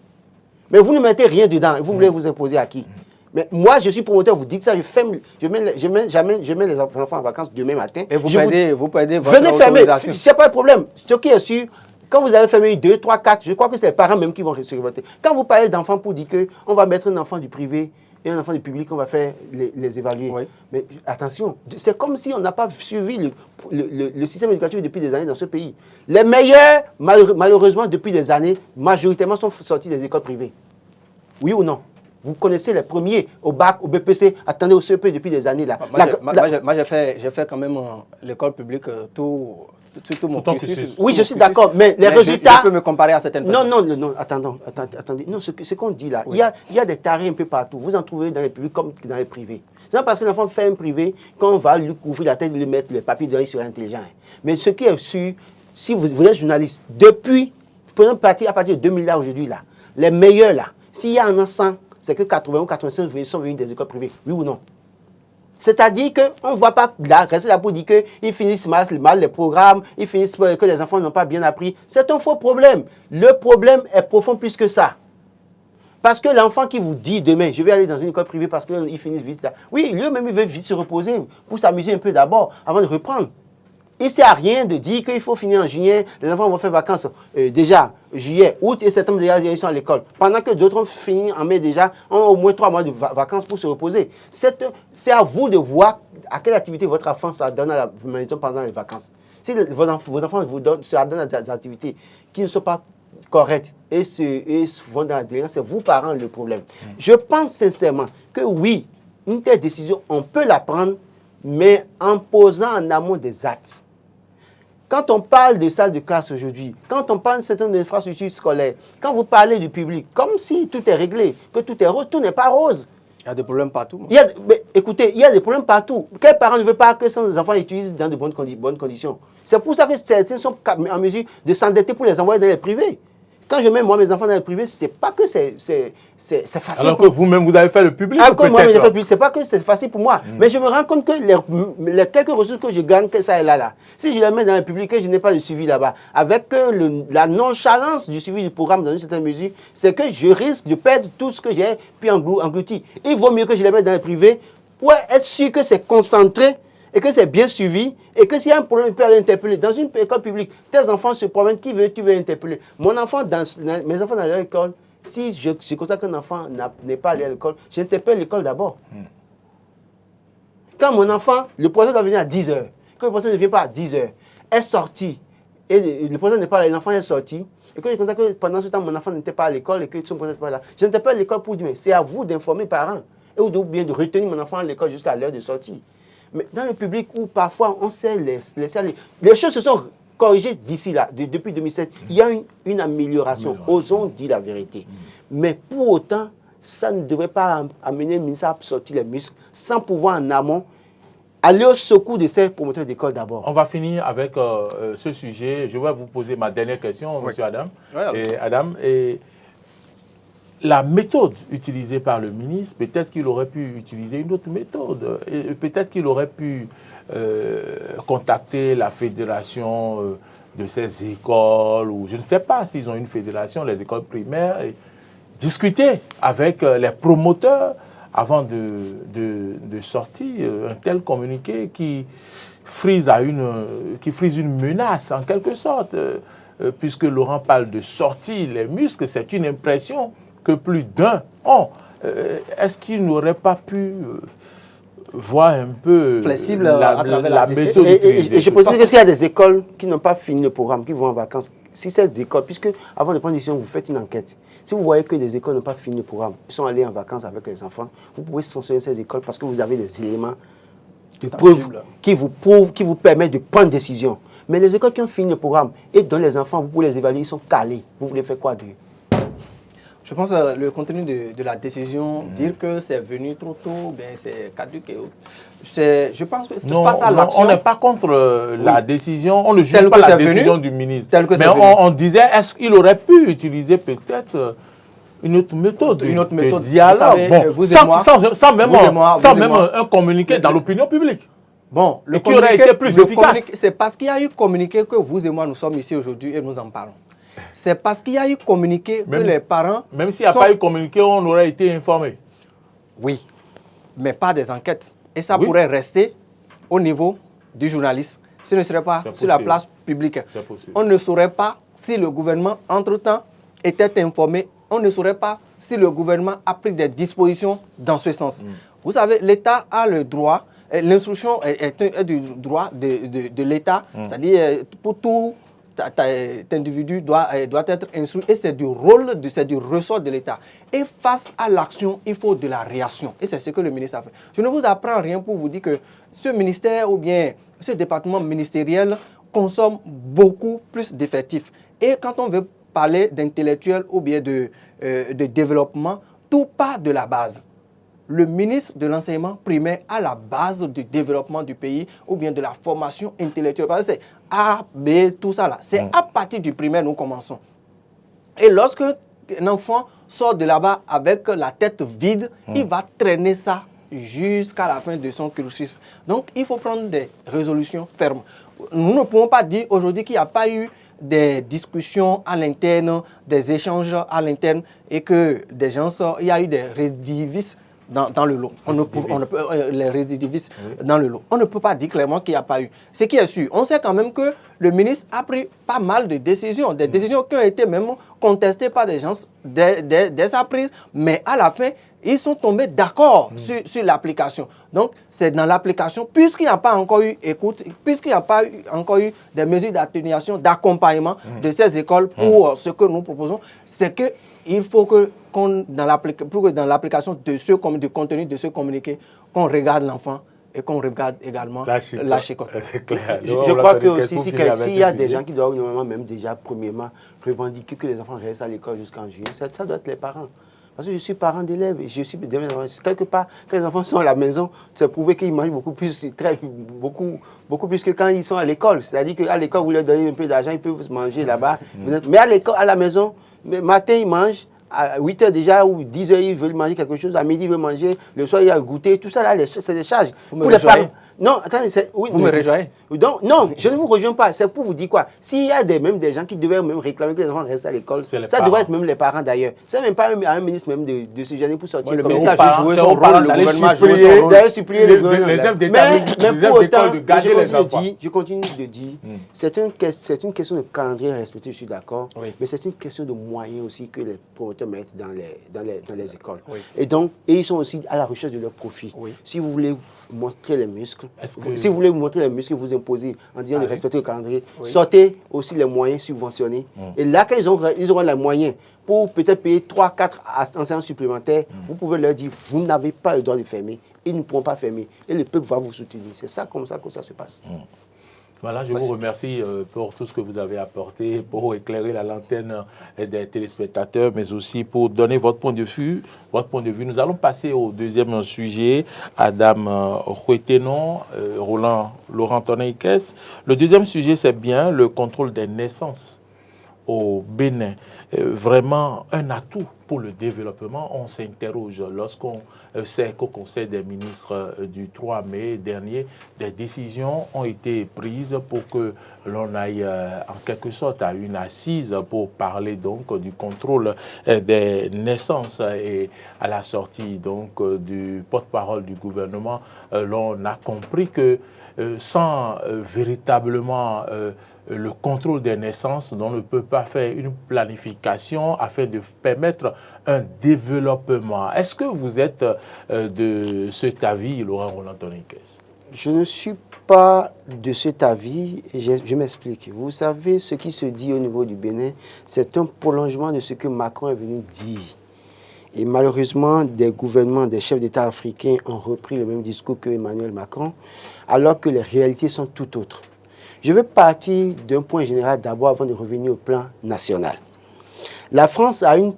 Mais vous ne mettez rien dedans. Vous voulez vous imposer à qui? Mais moi, je suis promoteur, vous dites ça, je mets les enfants en vacances demain matin. Et vous perdez votre venez fermer, autorisation. c'est pas le problème. Ce qui est sûr, quand vous avez fermé 2, 3, 4, je crois que c'est les parents même qui vont se révolter. Quand vous parlez d'enfants pour dire qu'on va mettre un enfant du privé et un enfant du public, on va faire les évaluer. Oui. Mais attention, c'est comme si on n'a pas suivi le système éducatif depuis des années dans ce pays. Les meilleurs, malheureusement, depuis des années, majoritairement sont sortis des écoles privées. Oui ou non? Vous connaissez les premiers au bac, au BPC, attendez au CEP depuis des années. Là. Moi, j'ai fait quand même l'école publique tout mon cursus. Oui, je suis d'accord, mais les résultats... Je peux me comparer à certaines personnes. Non, attendez. Non, ce qu'on dit là, oui. il y a des tarés un peu partout. Vous en trouvez dans les publics comme dans les privés. C'est pas parce que l'enfant fait un privé qu'on va lui couvrir la tête, lui mettre les papiers de il sera intelligent. Mais ce qui est sûr, si vous êtes journaliste, depuis, prenons à partir de 2000 là, aujourd'hui là, les meilleurs là, s'il y a un an 100, c'est que 80 ou 85 sont venus des écoles privées, oui ou non? C'est-à-dire qu'on ne voit pas là, rester là pour dire qu'ils finissent mal les programmes, ils finissent que les enfants n'ont pas bien appris. C'est un faux problème. Le problème est profond plus que ça. Parce que l'enfant qui vous dit demain, je vais aller dans une école privée parce qu'ils finissent vite là. Oui, lui-même, il veut vite se reposer pour s'amuser un peu d'abord avant de reprendre. Il ne sert à rien de dire qu'il faut finir en juillet, les enfants vont faire vacances déjà, juillet, août et septembre déjà, ils sont à l'école. Pendant que d'autres ont fini en mai déjà, ont au moins 3 mois de vacances pour se reposer. C'est à vous de voir à quelle activité votre enfant s'adonne à la maison pendant les vacances. Si vos enfants s'adonnent à des activités qui ne sont pas correctes et vont dans la délinquance, c'est vous, parents, le problème. Je pense sincèrement que oui, une telle décision, on peut la prendre, mais en posant en amont des actes. Quand on parle de salles de classe aujourd'hui, quand on parle de certaines infrastructures scolaires, quand vous parlez du public, comme si tout est réglé, que tout est rose, tout n'est pas rose. Il y a des problèmes partout. Écoutez, il y a des problèmes partout. Quel parent ne veut pas que ses enfants utilisent dans de bonnes conditions? C'est pour ça que certains sont en mesure de s'endetter pour les envoyer dans les privés. Quand je mets moi mes enfants dans le privé, c'est pas que c'est facile. Alors que vous-même, vous avez fait le public. Alors que moi, j'ai fait le public, c'est pas que c'est facile pour moi. Mais je me rends compte que les quelques ressources que je gagne, que ça est là. Si je les mets dans le public et je n'ai pas de suivi là-bas, avec la nonchalance du suivi du programme dans une certaine mesure, c'est que je risque de perdre tout ce que j'ai pu engloutir. Il vaut mieux que je les mette dans le privé pour être sûr que c'est concentré et que c'est bien suivi, et que s'il y a un problème, il peut aller interpeller. Dans une école publique, tes enfants se promènent, qui veut interpeller. Mes enfants dans leur école, si je constate qu'un enfant n'est pas allé à l'école, j'interpelle l'école d'abord. Quand mon enfant, le professeur doit venir à 10 h, quand le professeur ne vient pas à 10 h, est sorti, et le professeur n'est pas là, l'enfant est sorti, et que je constate que pendant ce temps, mon enfant n'était pas à l'école et que son professeur n'était pas là, j'interpelle l'école pour dire, mais c'est à vous d'informer les parents, ou bien de retenir mon enfant à l'école jusqu'à l'heure de sortie. Mais dans le public où parfois on sait les choses se sont corrigées d'ici là, depuis 2007. Il y a une amélioration. Osons dire la vérité. Mais pour autant, ça ne devrait pas amener le ministère à sortir les muscles sans pouvoir en amont aller au secours de ces promoteurs d'école d'abord. On va finir avec ce sujet. Je vais vous poser ma dernière question, monsieur Adam. Et la méthode utilisée par le ministre, peut-être qu'il aurait pu utiliser une autre méthode. Peut-être qu'il aurait pu contacter la fédération de ces écoles, ou je ne sais pas s'ils ont une fédération, les écoles primaires, et discuter avec les promoteurs avant de sortir un tel communiqué qui frise une menace en quelque sorte. Puisque Laurent parle de sortir les muscles, c'est une impression que plus d'un ont. Est-ce qu'il n'aurait pas pu voir un peu flexible la méthode utilisée? Et je pense que s'il y a des écoles qui n'ont pas fini le programme, qui vont en vacances, si ces écoles, puisque avant de prendre une décision, vous faites une enquête. Si vous voyez que des écoles n'ont pas fini le programme, ils sont allés en vacances avec les enfants, vous pouvez sanctionner ces écoles parce que vous avez des éléments de preuve qui vous permettent de prendre une décision. Mais les écoles qui ont fini le programme et dont les enfants, vous pouvez les évaluer, ils sont calés. Vous voulez faire quoi d'eux? Je pense que le contenu de la décision, dire que c'est venu trop tôt, bien c'est caduc. Je pense que c'est face à l'action. On n'est pas contre la décision, on ne juge pas la décision du ministre. Mais on disait, est-ce qu'il aurait pu utiliser peut-être une autre méthode de dialogue, sans même un communiqué dans l'opinion publique? Bon, le qui aurait été plus efficace. C'est parce qu'il y a eu communiqué que vous et moi nous sommes ici aujourd'hui et nous en parlons. C'est parce qu'il y a eu communiqué que les parents... Même s'il n'y a pas eu communiqué, on aurait été informé. Oui, mais pas des enquêtes. Et ça Oui. pourrait rester au niveau du journaliste. Ce ne serait pas sur la place publique. On ne saurait pas si le gouvernement, entre-temps, était informé. On ne saurait pas si le gouvernement a pris des dispositions dans ce sens. Vous savez, l'État a le droit, l'instruction est du droit de l'État, c'est-à-dire pour tout individu doit être instruit et c'est du rôle, c'est du ressort de l'État. Et face à l'action, il faut de la réaction. Et c'est ce que le ministre a fait. Je ne vous apprends rien pour vous dire que ce ministère ou bien ce département ministériel consomme beaucoup plus d'effectifs. Et quand on veut parler d'intellectuels ou bien de développement, tout part de la base. Le ministre de l'enseignement primaire à la base du développement du pays ou bien de la formation intellectuelle. Parce que c'est A, B, tout ça là. C'est à partir du primaire nous commençons. Et lorsque un enfant sort de là-bas avec la tête vide, il va traîner ça jusqu'à la fin de son cursus. Donc, il faut prendre des résolutions fermes. Nous ne pouvons pas dire aujourd'hui qu'il n'y a pas eu des discussions à l'interne, des échanges à l'interne et que des gens, il y a eu des récidivistes dans le lot. Les récidivistes dans le lot. On ne peut pas dire clairement qu'il n'y a pas eu. Ce qui est sûr, on sait quand même que le ministre a pris pas mal de décisions, des décisions qui ont été même contestées par des gens dès sa prise, mais à la fin, ils sont tombés d'accord sur l'application. Donc, c'est dans l'application, puisqu'il n'y a pas encore eu écoute, puisqu'il n'y a pas encore eu des mesures d'atténuation, d'accompagnement de ces écoles pour ce que nous proposons, c'est que il faut que dans l'application du contenu de ce communiqué, qu'on regarde l'enfant et qu'on regarde également la chicotte. C'est clair. Je crois que aussi, s'il y a des gens qui doivent normalement même déjà premièrement revendiquer que les enfants restent à l'école jusqu'en juillet, ça doit être les parents. Parce que je suis parent d'élèves et je suis quelque part, quand les enfants sont à la maison, c'est prouvé qu'ils mangent beaucoup plus que quand ils sont à l'école. C'est-à-dire qu'à l'école, vous leur donnez un peu d'argent, ils peuvent manger là-bas. Mais à la maison, le matin, ils mangent. À 8 h déjà ou 10 h, ils veulent manger quelque chose. À midi, ils veulent manger. Le soir, il y a le goûter. Tout ça, là, c'est des charges. Pour les parents. Non, attendez, oui, vous me rejoignez? Donc, non, je ne vous rejoins pas. C'est pour vous dire quoi? S'il y a même des gens qui devaient même réclamer que les enfants restent à l'école, ça devrait être même les parents d'ailleurs. C'est même pas un ministre même de se gêner pour sortir. Le ministre a joué son rôle, le gouvernement a joué son rôle. D'aller supplier le gouvernement. Les chefs d'État, mais pour autant, de garder les enfants. je continue de dire, c'est une question de calendrier à respecter, je suis d'accord, mais c'est une question de moyens aussi que les promoteurs mettent dans les écoles. Et donc, ils sont aussi à la recherche de leur profit. Si vous voulez montrer les muscles, si vous voulez vous montrer les muscles que vous imposez en disant de respecter le calendrier, sortez aussi les moyens subventionnés. Et là, quand ils auront les moyens pour peut-être payer 3-4 enseignants supplémentaires, vous pouvez leur dire, vous n'avez pas le droit de fermer, ils ne pourront pas fermer, et le peuple va vous soutenir. C'est ça, comme ça que ça se passe. Voilà, je vous remercie pour tout ce que vous avez apporté, pour éclairer la lanterne des téléspectateurs, mais aussi pour donner votre point de vue. Nous allons passer au deuxième sujet, Adam Huetenon, Laurent Tonneikes. Le deuxième sujet, c'est bien le contrôle des naissances au Bénin. Vraiment un atout pour le développement. On s'interroge lorsqu'on sait qu'au Conseil des ministres du 3 mai dernier, des décisions ont été prises pour que l'on aille en quelque sorte à une assise pour parler donc du contrôle des naissances. Et à la sortie donc du porte-parole du gouvernement, l'on a compris que sans véritablement le contrôle des naissances, on ne peut pas faire une planification afin de permettre un développement. Est-ce que vous êtes de cet avis, Laurent Tonneikes? Je ne suis pas de cet avis, je m'explique. Vous savez, ce qui se dit au niveau du Bénin, c'est un prolongement de ce que Macron est venu dire. Et malheureusement, des gouvernements, des chefs d'État africains ont repris le même discours que Emmanuel Macron, alors que les réalités sont tout autres. Je vais partir d'un point général d'abord avant de revenir au plan national. La France a une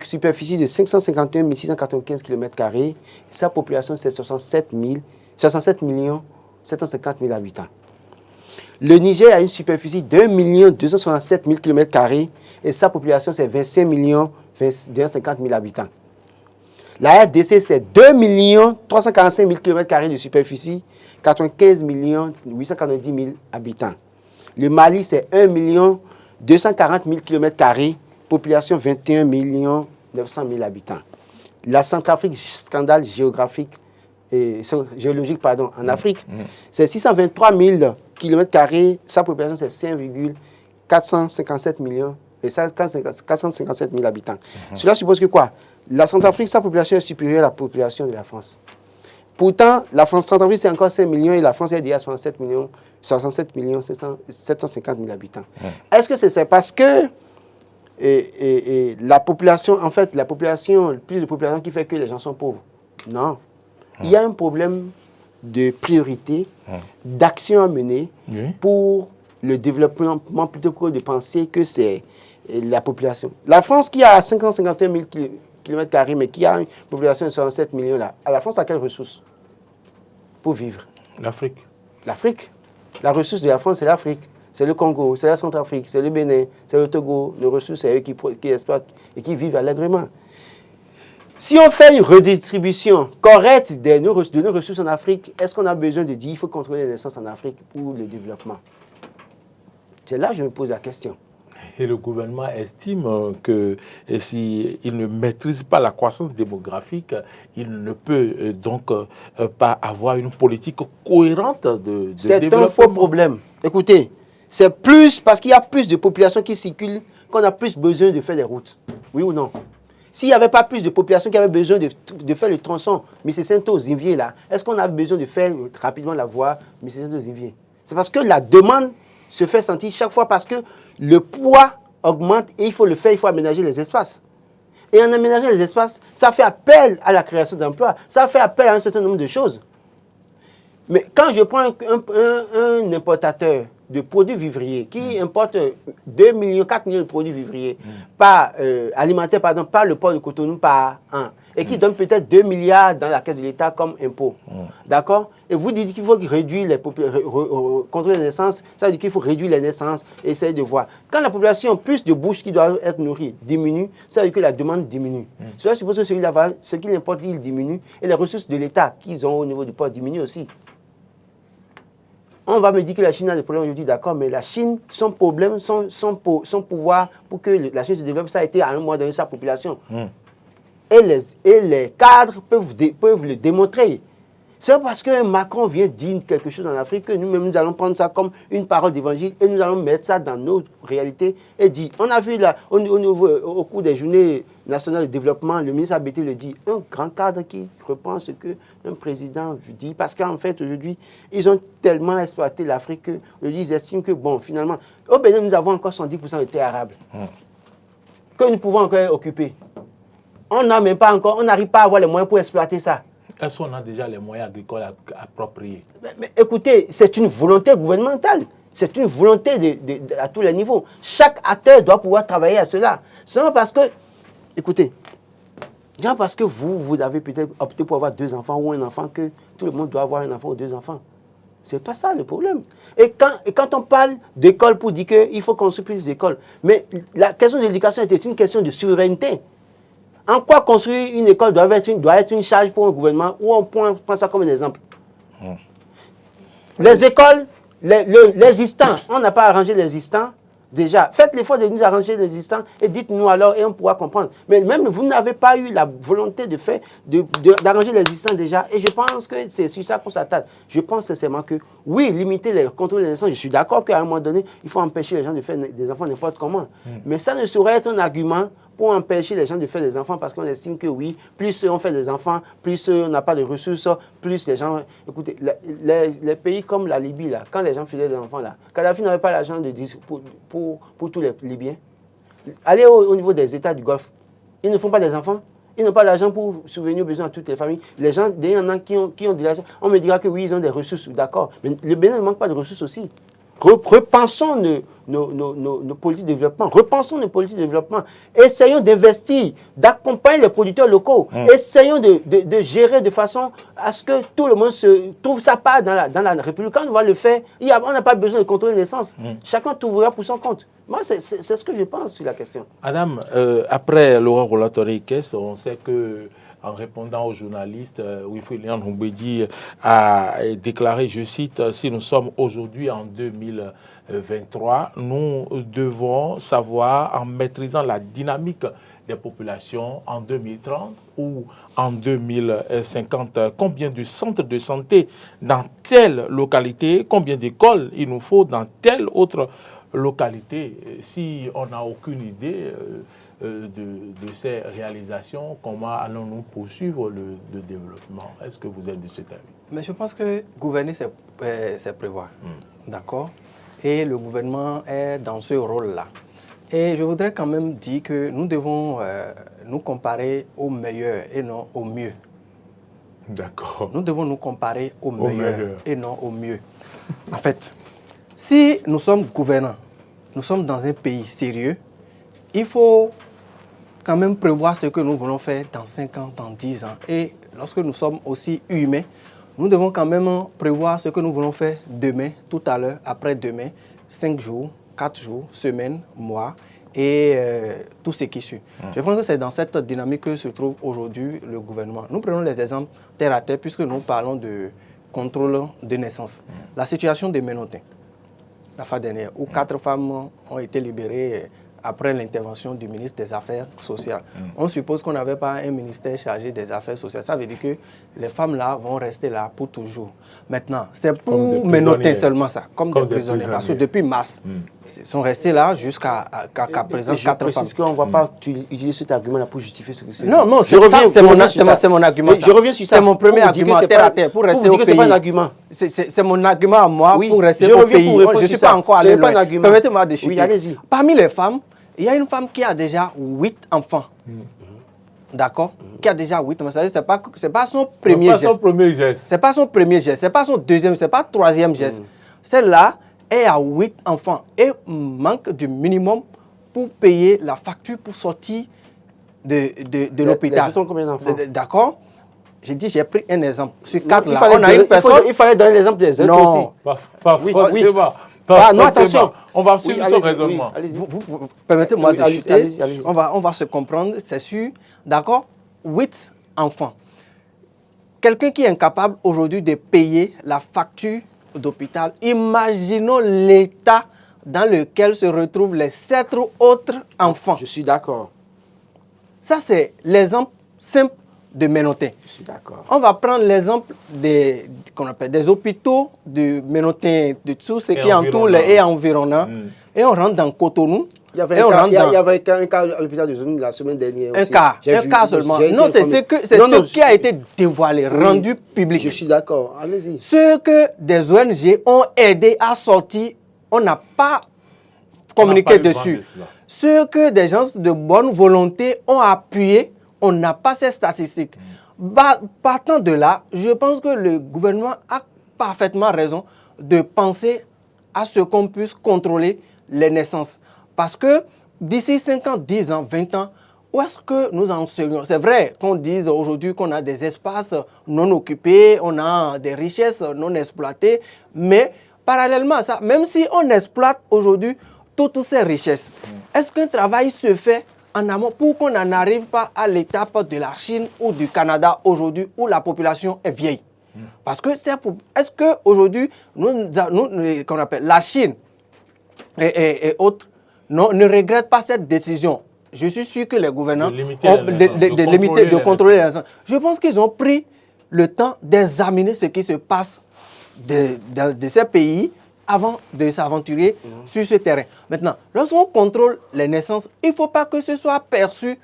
superficie de 551 695 km². Sa population, c'est 67 750 000 habitants. Le Niger a une superficie d'1 267 000 km² et sa population, c'est 25 250 000 habitants. La RDC, c'est 2 345 000 km² de superficie, 95 890 000 habitants. Le Mali, c'est 1 240 000 km², population 21 900 000 habitants. la Centrafrique, scandale géographique, géologique, pardon, en Afrique, c'est 623 000 km², sa population c'est 5,457 millions, et ça 457 000 habitants. Cela suppose que quoi? La Centrafrique, sa population est supérieure à la population de la France. Pourtant, la France Centrafrique, c'est encore 5 millions et la France est déjà 67 millions 750 000 habitants. Est-ce que c'est parce que la population, en fait, plus de population qui fait que les gens sont pauvres? Non. Il y a un problème de priorité, d'action à mener pour le développement plutôt que de penser que c'est la population. La France qui a 551 000 km², mais qui a une population de 67 millions là, la France a quelles ressources pour vivre? L'Afrique. L'Afrique. La ressource de la France, c'est l'Afrique. C'est le Congo, c'est la Centrafrique, c'est le Bénin, c'est le Togo. Nos ressources, c'est eux qui exploitent et qui vivent allègrement. Si on fait une redistribution correcte de nos ressources en Afrique, est-ce qu'on a besoin de dire qu'il faut contrôler les naissances en Afrique pour le développement? C'est là que je me pose la question. Et le gouvernement estime que s'il ne maîtrise pas la croissance démographique, il ne peut donc pas avoir une politique cohérente de développement. C'est un faux problème. Écoutez, c'est plus parce qu'il y a plus de population qui circule qu'on a plus besoin de faire des routes. Oui ou non? S'il n'y avait pas plus de population qui avait besoin de faire le tronçon Mississento-Zinvier là, est-ce qu'on a besoin de faire rapidement la voie Mississento-Zinvier? C'est parce que la demande se fait sentir chaque fois parce que le poids augmente et il faut le faire, il faut aménager les espaces. Et en aménageant les espaces, ça fait appel à la création d'emplois, ça fait appel à un certain nombre de choses. Mais quand je prends un importateur de produits vivriers qui importe 2 millions, 4 millions de produits vivriers alimentaires par le port de Cotonou par an et qui donne peut-être 2 milliards dans la caisse de l'État comme impôt. D'accord? Et vous dites qu'il faut réduire contrôler les naissances, ça veut dire qu'il faut réduire les naissances et essayer de voir. Quand la population, plus de bouches qui doivent être nourries, diminue, ça veut dire que la demande diminue. Cela suppose que ce qu'il importe, il diminue et les ressources de l'État qu'ils ont au niveau du port diminuent aussi. On va me dire que la Chine a des problèmes aujourd'hui, d'accord, mais la Chine, son problème, son pouvoir pour que la Chine se développe, ça a été à un moment donné sa population. Et les cadres peuvent le démontrer. C'est parce que Macron vient dire quelque chose en Afrique que nous-mêmes, nous allons prendre ça comme une parole d'évangile et nous allons mettre ça dans nos réalités et dire, on a vu là, au cours des journées nationales de développement, le ministre ABT le dit, un grand cadre qui reprend ce qu'un président dit, parce qu'en fait, aujourd'hui, ils ont tellement exploité l'Afrique qu'aujourd'hui, ils estiment que, bon, finalement, au Bénin, nous avons encore 110% de terres arables que nous pouvons encore occuper. On n'arrive pas à avoir les moyens pour exploiter ça. Est-ce qu'on a déjà les moyens agricoles appropriés? Mais écoutez, c'est une volonté gouvernementale. C'est une volonté à tous les niveaux. Chaque acteur doit pouvoir travailler à cela. Seulement parce que, écoutez, bien parce que vous avez peut-être opté pour avoir 2 enfants ou un enfant, que tout le monde doit avoir un enfant ou 2 enfants. C'est pas ça le problème. Et quand on parle d'école pour dire qu'il faut construire plus d'écoles, mais la question de l'éducation était une question de souveraineté. En quoi construire une école doit être une charge pour un gouvernement ou on prend ça comme un exemple? Les écoles, l'existant, on n'a pas arrangé l'existant. Déjà, faites l'effort de nous arranger l'existant et dites-nous alors et on pourra comprendre. Mais même vous n'avez pas eu la volonté d'arranger l'existant déjà et je pense que c'est sur ça qu'on s'attarde. Je pense sincèrement que oui, limiter les contrôles des naissances, je suis d'accord qu'à un moment donné, il faut empêcher les gens de faire des enfants n'importe comment. Mais ça ne saurait être un argument pour empêcher les gens de faire des enfants parce qu'on estime que oui, plus on fait des enfants, plus on n'a pas de ressources, plus les gens... Écoutez, les pays comme la Libye, là, quand les gens faisaient des enfants, là, Kadhafi n'avait pas l'argent pour tous les Libyens. Allez au niveau des États du Golfe, ils ne font pas des enfants, ils n'ont pas l'argent pour subvenir aux besoins de toutes les familles. Les gens, il y en a qui ont de l'argent, on me dira que oui, ils ont des ressources, d'accord, mais le Bénin ne manque pas de ressources aussi. Repensons nos politiques de développement. Repensons nos politiques de développement. Essayons d'investir, d'accompagner les producteurs locaux. Essayons de gérer de façon à ce que tout le monde se trouve sa part dans la République. Quand on va le faire, on n'a pas besoin de contrôler l'essence. Chacun trouvera pour son compte. Moi, c'est ce que je pense sur la question. Adam, après Laurent Rola-Torres-Kess, on sait que en répondant aux journalistes, Wilfried Léon Mbedi a déclaré, je cite, « Si nous sommes aujourd'hui en 2023, nous devons savoir, en maîtrisant la dynamique des populations en 2030 ou en 2050? Combien de centres de santé dans telle localité? Combien d'écoles il nous faut dans telle autre localité? Si on n'a aucune idée de ces réalisations, comment allons-nous poursuivre le développement? Est-ce que vous êtes de cet avis? Mais je pense que gouverner, c'est prévoir. D'accord? Et le gouvernement est dans ce rôle-là. Et je voudrais quand même dire que nous devons nous comparer au meilleur et non au mieux. D'accord. Nous devons nous comparer au meilleur et non au mieux. En fait, si nous sommes gouvernants, nous sommes dans un pays sérieux, il faut quand même prévoir ce que nous voulons faire dans 5 ans, dans 10 ans. Et lorsque nous sommes aussi humains, nous devons quand même prévoir ce que nous voulons faire demain, tout à l'heure, après-demain, 5 jours, 4 jours, semaines, mois et tout ce qui suit. Je pense que c'est dans cette dynamique que se trouve aujourd'hui le gouvernement. Nous prenons les exemples terre à terre puisque nous parlons de contrôle de naissance. La situation de Ménotin, la fois dernière, où 4 femmes ont été libérées après l'intervention du ministre des Affaires sociales. On suppose qu'on n'avait pas un ministère chargé des Affaires sociales. Ça veut dire que les femmes-là vont rester là pour toujours. Maintenant, c'est pour Ménotin seulement ça, comme des prisonniers. Parce que depuis mars, ils sont restés là jusqu'à présent 4 femmes. Je précise qu'on ne va pas utiliser cet argument-là pour justifier ce que c'est. Non, non, c'est mon argument. Je reviens sur ça. C'est mon premier argument terre à terre pour rester au pays. C'est pas un argument. C'est mon argument à moi pour rester au pays. Je ne suis pas encore allé loin. Permettez-moi de chuter. Oui, allez-y. Parmi les femmes, il y a une femme qui a déjà 8 enfants. D'accord? Qui a déjà 8 enfants. C'est pas son premier geste. C'est pas son premier geste. C'est pas son deuxième, c'est pas troisième geste. Celle-là, elle a 8 enfants et manque du minimum pour payer la facture pour sortir de l'hôpital. Les autres ont combien d'enfants? D'accord? J'ai dit, j'ai pris un exemple. Sur 4 là, on a une personne. Il fallait donner l'exemple des autres aussi. Pas forcément. Non, attention. On va suivre son raisonnement. Permettez-moi de chuter. Allez-y. On va se comprendre, c'est sûr. D'accord? 8 enfants. Quelqu'un qui est incapable aujourd'hui de payer la facture d'hôpital, imaginons l'état dans lequel se retrouvent les 7 autres enfants. Je suis d'accord. Ça, c'est l'exemple simple de Ménotin. Je suis d'accord. On va prendre l'exemple des hôpitaux de Ménotin, de tout ce qui entoure et environnant. Et on rentre dans Cotonou. Il y avait un cas à l'hôpital de Zone la semaine dernière aussi. Un cas seulement. Non, c'est ce qui a été dévoilé, rendu public. Je suis d'accord. Allez-y. Ce que des ONG ont aidé à sortir, on n'a pas communiqué dessus. Ce que des gens de bonne volonté ont appuyé, on n'a pas ces statistiques. Partant de là, je pense que le gouvernement a parfaitement raison de penser à ce qu'on puisse contrôler les naissances. Parce que d'ici 5 ans, 10 ans, 20 ans, où est-ce que nous en serions? C'est vrai qu'on dise aujourd'hui qu'on a des espaces non occupés, on a des richesses non exploitées, mais parallèlement à ça, même si on exploite aujourd'hui toutes ces richesses, est-ce qu'un travail se fait en amont pour qu'on n'en arrive pas à l'étape de la Chine ou du Canada aujourd'hui où la population est vieille? Parce que est-ce qu'aujourd'hui, qu'on appelle la Chine et autres, ne regrettent pas cette décision? Je suis sûr que les gouvernants de contrôler les naissances. Je pense qu'ils ont pris le temps d'examiner ce qui se passe de ces pays avant de s'aventurer sur ce terrain. Maintenant, lorsqu'on contrôle les naissances, il ne faut pas que ce soit perçu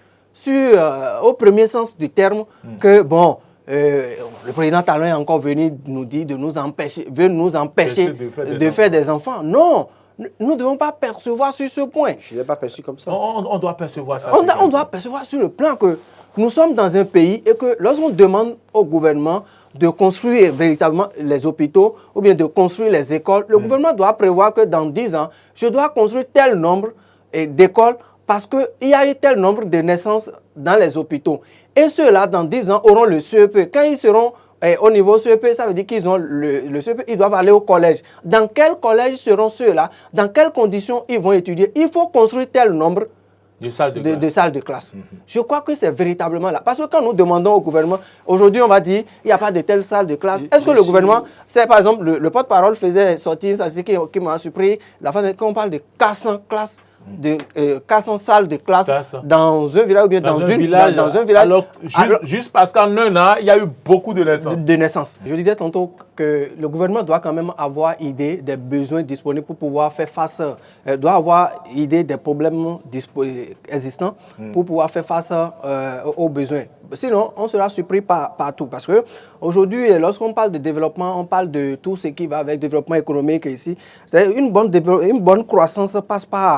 au premier sens du terme que, bon, le président Talon est encore venu nous dire de nous empêcher de faire des enfants. Non, nous ne devons pas percevoir sur ce point. Je ne l'ai pas perçu comme ça. On doit percevoir ça. On doit percevoir sur le plan que nous sommes dans un pays et que lorsqu'on demande au gouvernement de construire véritablement les hôpitaux ou bien de construire les écoles, le gouvernement doit prévoir que dans 10 ans, je dois construire tel nombre d'écoles parce qu'il y a eu tel nombre de naissances dans les hôpitaux. Et ceux-là, dans 10 ans, auront le CEP. Quand ils seront au niveau CEP, ça veut dire qu'ils ont le CEP, ils doivent aller au collège. Dans quel collège seront ceux-là? Dans quelles conditions ils vont étudier? Il faut construire tel nombre de salles de classe. Je crois que c'est véritablement là. Parce que quand nous demandons au gouvernement, aujourd'hui on va dire, il n'y a pas de telle salle de classe. Est-ce que le gouvernement, c'est par exemple, le porte-parole faisait sortir, ça c'est qui m'a surpris, quand on parle de 400 classes de 400 salles de classe dans un village ou bien dans un village. Alors, juste parce qu'en un an, il y a eu beaucoup de naissances. Je disais tantôt que le gouvernement doit quand même avoir idée des besoins disponibles pour pouvoir faire face, doit avoir idée des problèmes existants pour pouvoir faire face aux besoins. Sinon, on sera surpris partout. Parce que aujourd'hui, lorsqu'on parle de développement, on parle de tout ce qui va avec le développement économique ici. Une bonne croissance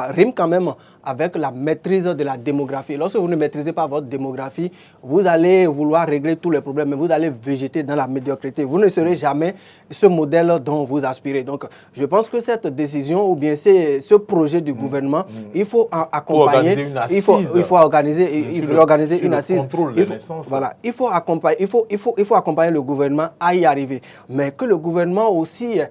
rime quand même avec la maîtrise de la démographie. Lorsque vous ne maîtrisez pas votre démographie, vous allez vouloir régler tous les problèmes, mais vous allez végéter dans la médiocrité. Vous ne serez jamais ce modèle dont vous aspirez. Donc, je pense que cette décision ou bien ce projet du gouvernement, il faut accompagner, il faut organiser une assise. Il faut accompagner le gouvernement à y arriver. Mais que le gouvernement aussi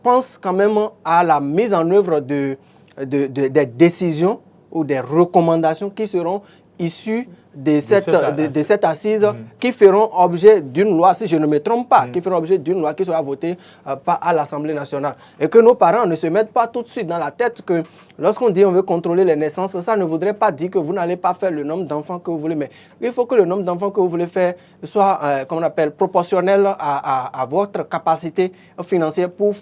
pense quand même à la mise en œuvre des décisions ou des recommandations qui seront issues de cette assise qui feront objet d'une loi, si je ne me trompe pas, qui feront objet d'une loi qui sera votée à l'Assemblée nationale. Et que nos parents ne se mettent pas tout de suite dans la tête que lorsqu'on dit on veut contrôler les naissances, ça ne voudrait pas dire que vous n'allez pas faire le nombre d'enfants que vous voulez, mais il faut que le nombre d'enfants que vous voulez faire soit, proportionnel à votre capacité financière pour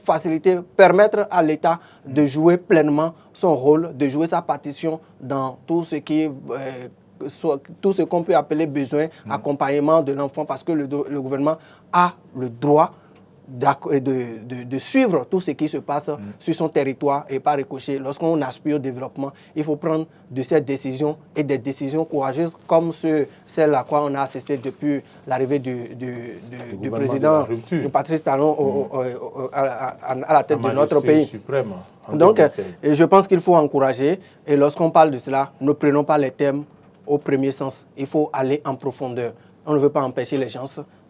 permettre à l'État de jouer pleinement son rôle, de jouer sa partition dans tout ce qui est tout ce qu'on peut appeler besoin, accompagnement de l'enfant, parce que le gouvernement a le droit de suivre tout ce qui se passe sur son territoire et par ricochet. Lorsqu'on aspire au développement, il faut prendre de ces décisions et des décisions courageuses comme celle à quoi on a assisté depuis l'arrivée du président Patrice Talon à la tête de notre pays. Suprême, donc, je pense qu'il faut encourager, et lorsqu'on parle de cela, ne prenons pas les thèmes au premier sens. Il faut aller en profondeur. On ne veut pas empêcher les gens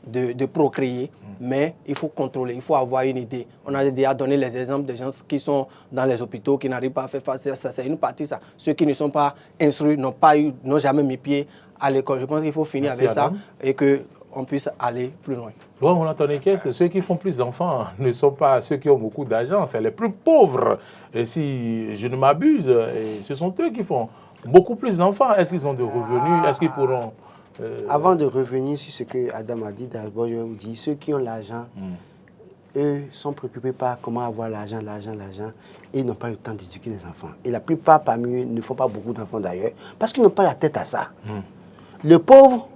de procréer, mais il faut contrôler, il faut avoir une idée. On a déjà donné les exemples des gens qui sont dans les hôpitaux, qui n'arrivent pas à faire face à ça. C'est une partie, ça. Ceux qui ne sont pas instruits, n'ont jamais mis pied à l'école. Je pense qu'il faut finir avec ça et qu'on puisse aller plus loin. On entendait que ceux qui font plus d'enfants ne sont pas ceux qui ont beaucoup d'argent, c'est les plus pauvres. Et si je ne m'abuse, ce sont eux qui font beaucoup plus d'enfants. Est-ce qu'ils ont de revenus? Est-ce qu'ils pourront... Avant de revenir sur ce que Adam a dit, d'abord je vais vous dire, ceux qui ont l'argent, eux sont préoccupés par comment avoir l'argent, et ils n'ont pas le temps d'éduquer les enfants. Et la plupart parmi eux ne font pas beaucoup d'enfants d'ailleurs, parce qu'ils n'ont pas la tête à ça. Le pauvre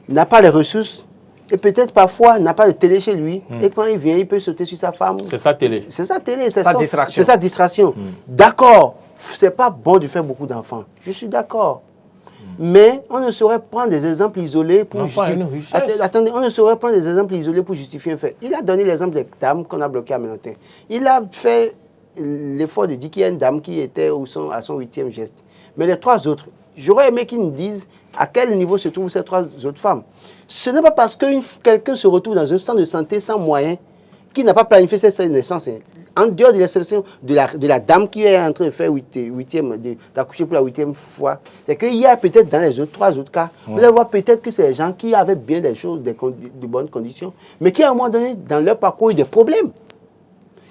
n'a pas les ressources, et peut-être parfois n'a pas de télé chez lui, et quand il vient, il peut sauter sur sa femme. C'est sa télé. C'est sa télé, c'est sa distraction. D'accord, c'est pas bon de faire beaucoup d'enfants, je suis d'accord. Mais on ne saurait prendre des exemples isolés pour justifier. Attendez, on ne saurait prendre des exemples isolés pour justifier un fait. Il a donné l'exemple des dames qu'on a bloquées à Mélentin. Il a fait l'effort de dire qu'il y a une dame qui était à son 8e geste. Mais les 3 autres, j'aurais aimé qu'ils nous disent à quel niveau se trouvent ces 3 autres femmes. Ce n'est pas parce que quelqu'un se retrouve dans un centre de santé sans moyens qu'il n'a pas planifié cette naissance. En dehors de l'exception de la dame qui est en train de faire d'accoucher pour la 8e fois, c'est qu'il y a peut-être dans les 3 autres cas, vous allez voir peut-être que c'est des gens qui avaient bien des choses, de bonnes conditions, mais qui à un moment donné, dans leur parcours, ont eu des problèmes.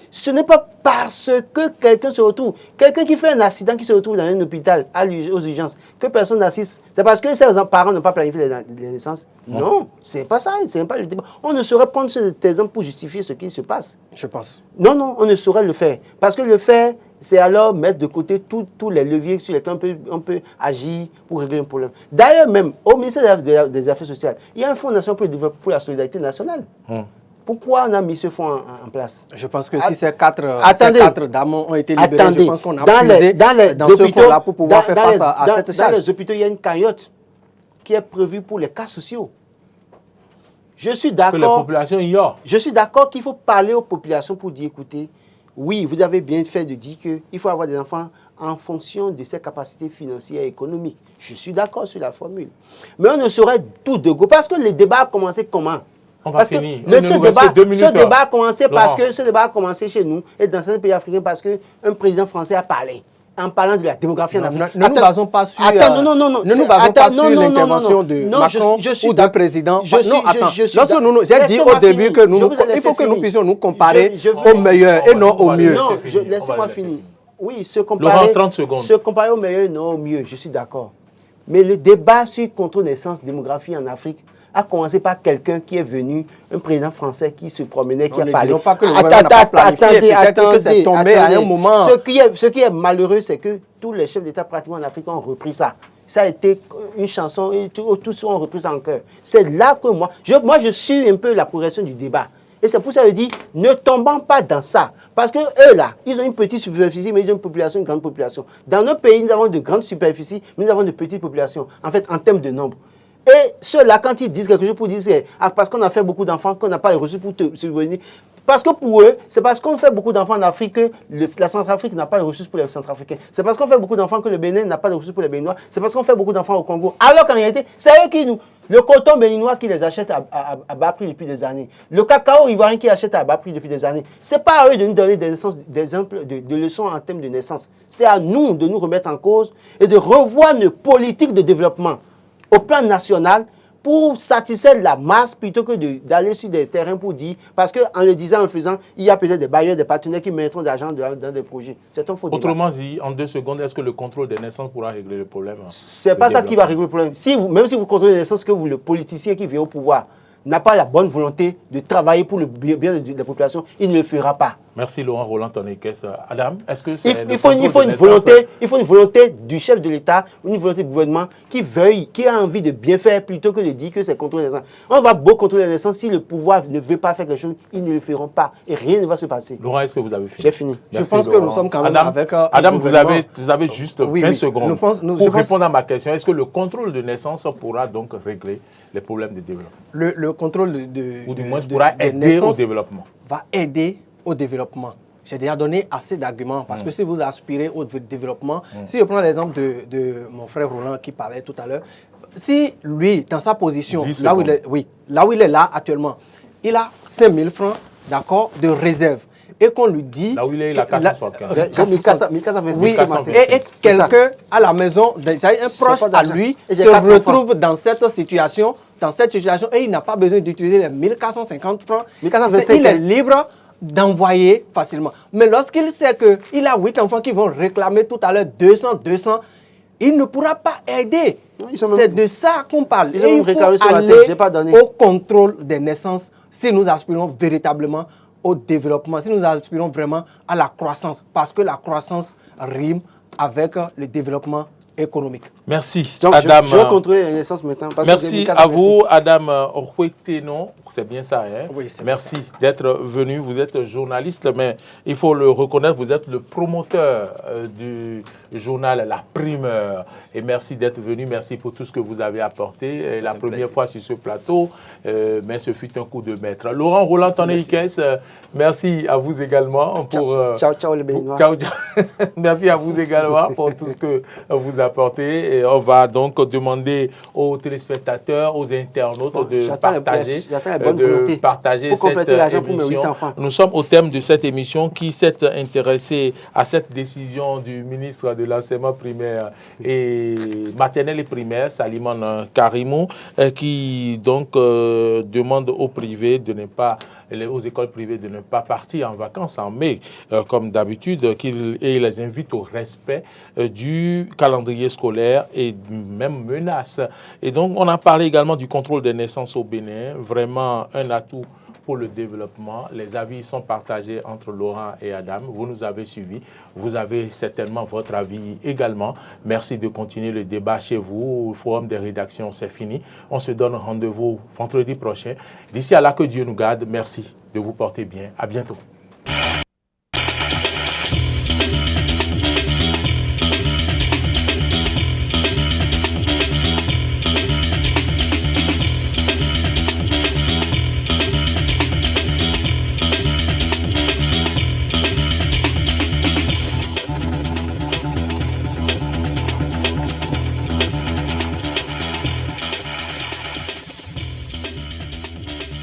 Ce n'est pas parce que quelqu'un se retrouve, quelqu'un qui fait un accident, qui se retrouve dans un hôpital, aux urgences, que personne n'assiste, c'est parce que ses parents n'ont pas planifié les naissances. Non, c'est pas ça, c'est pas le débat. On ne saurait prendre cet exemple pour justifier ce qui se passe. Je pense. Non, on ne saurait le faire. Parce que le faire, c'est alors mettre de côté tous les leviers sur lesquels on peut agir pour régler un problème. D'ailleurs, même au ministère des Affaires sociales, il y a un fonds national pour la solidarité nationale. Pourquoi on a mis ce fonds en place? Je pense que si ces quatre dames ont été libérées, je pense qu'on a puisé dans ce fonds-là pour pouvoir faire face à cette charge. Dans les hôpitaux, il y a une cagnotte qui est prévue pour les cas sociaux. Je suis d'accord. Que les populations ignorent. Je suis d'accord qu'il faut parler aux populations pour dire, écoutez, oui, vous avez bien fait de dire qu'il faut avoir des enfants en fonction de ses capacités financières et économiques. Je suis d'accord sur la formule. Mais on ne saurait tout de go. Parce que le débat a commencé comment? Parce que ce débat a commencé parce que ce débat a commencé chez nous et dans certains pays africains parce qu'un président français a parlé en parlant de la démographie en Afrique. Ne nous basons pas sur l'intervention de Macron ou d'un président. J'ai dit au début que il faut que nous puissions nous comparer au meilleur et non au mieux. Non, laissez-moi finir. Oui, se comparer, Laurent, 30 secondes. Se comparer au meilleur, non au mieux, je suis d'accord. Mais le débat sur le contrôle des naissances, démographie en Afrique, a commencé par quelqu'un qui est venu, un président français qui se promenait, qui a parlé. Pas que le gouvernement n'a pas planifié, peut-être que c'est tombé à un moment. Ce qui est malheureux, c'est que tous les chefs d'État pratiquement en Afrique ont repris ça. Ça a été une chanson, et tous ont repris ça en chœur. C'est là que moi je suis un peu la progression du débat. Et c'est pour ça que je dis, ne tombons pas dans ça. Parce que eux là, ils ont une petite superficie, mais ils ont une population, une grande population. Dans nos pays, nous avons de grandes superficies, mais nous avons de petites populations, en fait, en termes de nombre. Et ceux-là, quand ils disent quelque chose pour dire, c'est parce qu'on a fait beaucoup d'enfants, qu'on n'a pas les ressources pour te subvenir. Parce que pour eux, c'est parce qu'on fait beaucoup d'enfants en Afrique que la Centrafrique n'a pas les ressources pour les Centrafricains. C'est parce qu'on fait beaucoup d'enfants que le Bénin n'a pas les ressources pour les Béninois. C'est parce qu'on fait beaucoup d'enfants au Congo. Alors qu'en réalité, c'est eux qui nous... Le coton béninois qui les achète à bas prix depuis des années. Le cacao ivoirien qui achète à bas prix depuis des années. Ce n'est pas à eux de nous donner des exemples de leçons en termes de naissance. C'est à nous de nous remettre en cause et de revoir nos politiques de développement au plan national pour satisfaire la masse plutôt que d'aller sur des terrains pour dire, parce qu'en le disant, en le faisant, il y a peut-être des bailleurs, des partenaires qui mettront de l'argent dans des projets. C'est un faux débat. Autrement dit, en 2 secondes, est-ce que le contrôle des naissances pourra régler le problème? Ce n'est pas ça qui va régler le problème. Même si vous contrôlez les naissances, que vous, le politicien qui vient au pouvoir, n'a pas la bonne volonté de travailler pour le bien de la population, il ne le fera pas. Merci Laurent Roland Tonekes. Adam, est-ce que il faut une volonté du chef de l'État, une volonté du gouvernement qui a envie de bien faire plutôt que de dire que c'est contrôler les naissances. On va beau contrôler les naissances, si le pouvoir ne veut pas faire quelque chose, ils ne le feront pas et rien ne va se passer. Laurent, est-ce que vous avez fini? J'ai fini. Merci, je pense Laurent. que nous sommes quand même avec Adam, vous avez juste 20 secondes pour répondre à ma question. Est-ce que le contrôle de naissance pourra donc régler les problèmes de développement? Le contrôle ou du moins pourra aider au développement. Va aider au développement. J'ai déjà donné assez d'arguments parce que si vous aspirez au développement, si je prends l'exemple de mon frère Roland qui parlait tout à l'heure, si lui, dans sa position, là où il est là actuellement, il a 5 000 francs, d'accord, de réserve et qu'on lui dit... Là où il est, il a 475. J'ai 1425. Oui, et quelqu'un à la maison, déjà un proche à lui, se retrouve dans cette situation, et il n'a pas besoin d'utiliser les 1450 francs. 1425, il est libre d'envoyer facilement. Mais lorsqu'il sait qu'il a 8 enfants qui vont réclamer tout à l'heure 200, il ne pourra pas aider. C'est de ça qu'on parle. Et il faut aller au contrôle des naissances si nous aspirons véritablement au développement, si nous aspirons vraiment à la croissance, parce que la croissance rime avec le développement économique. Merci, donc, Adam. Je vais contrôler les naissances maintenant. Merci à vous, Adam Orhuetenon. C'est bien ça, hein? Oui, c'est merci d'être venu. Vous êtes journaliste, mais il faut le reconnaître, vous êtes le promoteur du journal La Primeur. Et merci d'être venu. Merci pour tout ce que vous avez apporté. La première fois sur ce plateau, mais ce fut un coup de maître. Laurent Roland Tonekes, merci à vous également. Ciao, les Béninois. Ciao. Merci à vous également pour tout ce que vous apportez. Et on va donc demander aux téléspectateurs, aux internautes de partager cette émission. Nous sommes au thème de cette émission qui s'est intéressée à cette décision du ministre de l'enseignement primaire et maternel et primaire, Salimane Karimou, qui donc demande aux privés de ne pas aux écoles privées de ne pas partir en vacances en mai, comme d'habitude, et les invite au respect du calendrier scolaire et même menace. Et donc, on a parlé également du contrôle des naissances au Bénin, vraiment un atout pour le développement. Les avis sont partagés entre Laurent et Adam. Vous nous avez suivis. Vous avez certainement votre avis également. Merci de continuer le débat chez vous. Le forum des rédactions, c'est fini. On se donne rendez-vous vendredi prochain. D'ici à là, que Dieu nous garde. Merci de vous porter bien. À bientôt.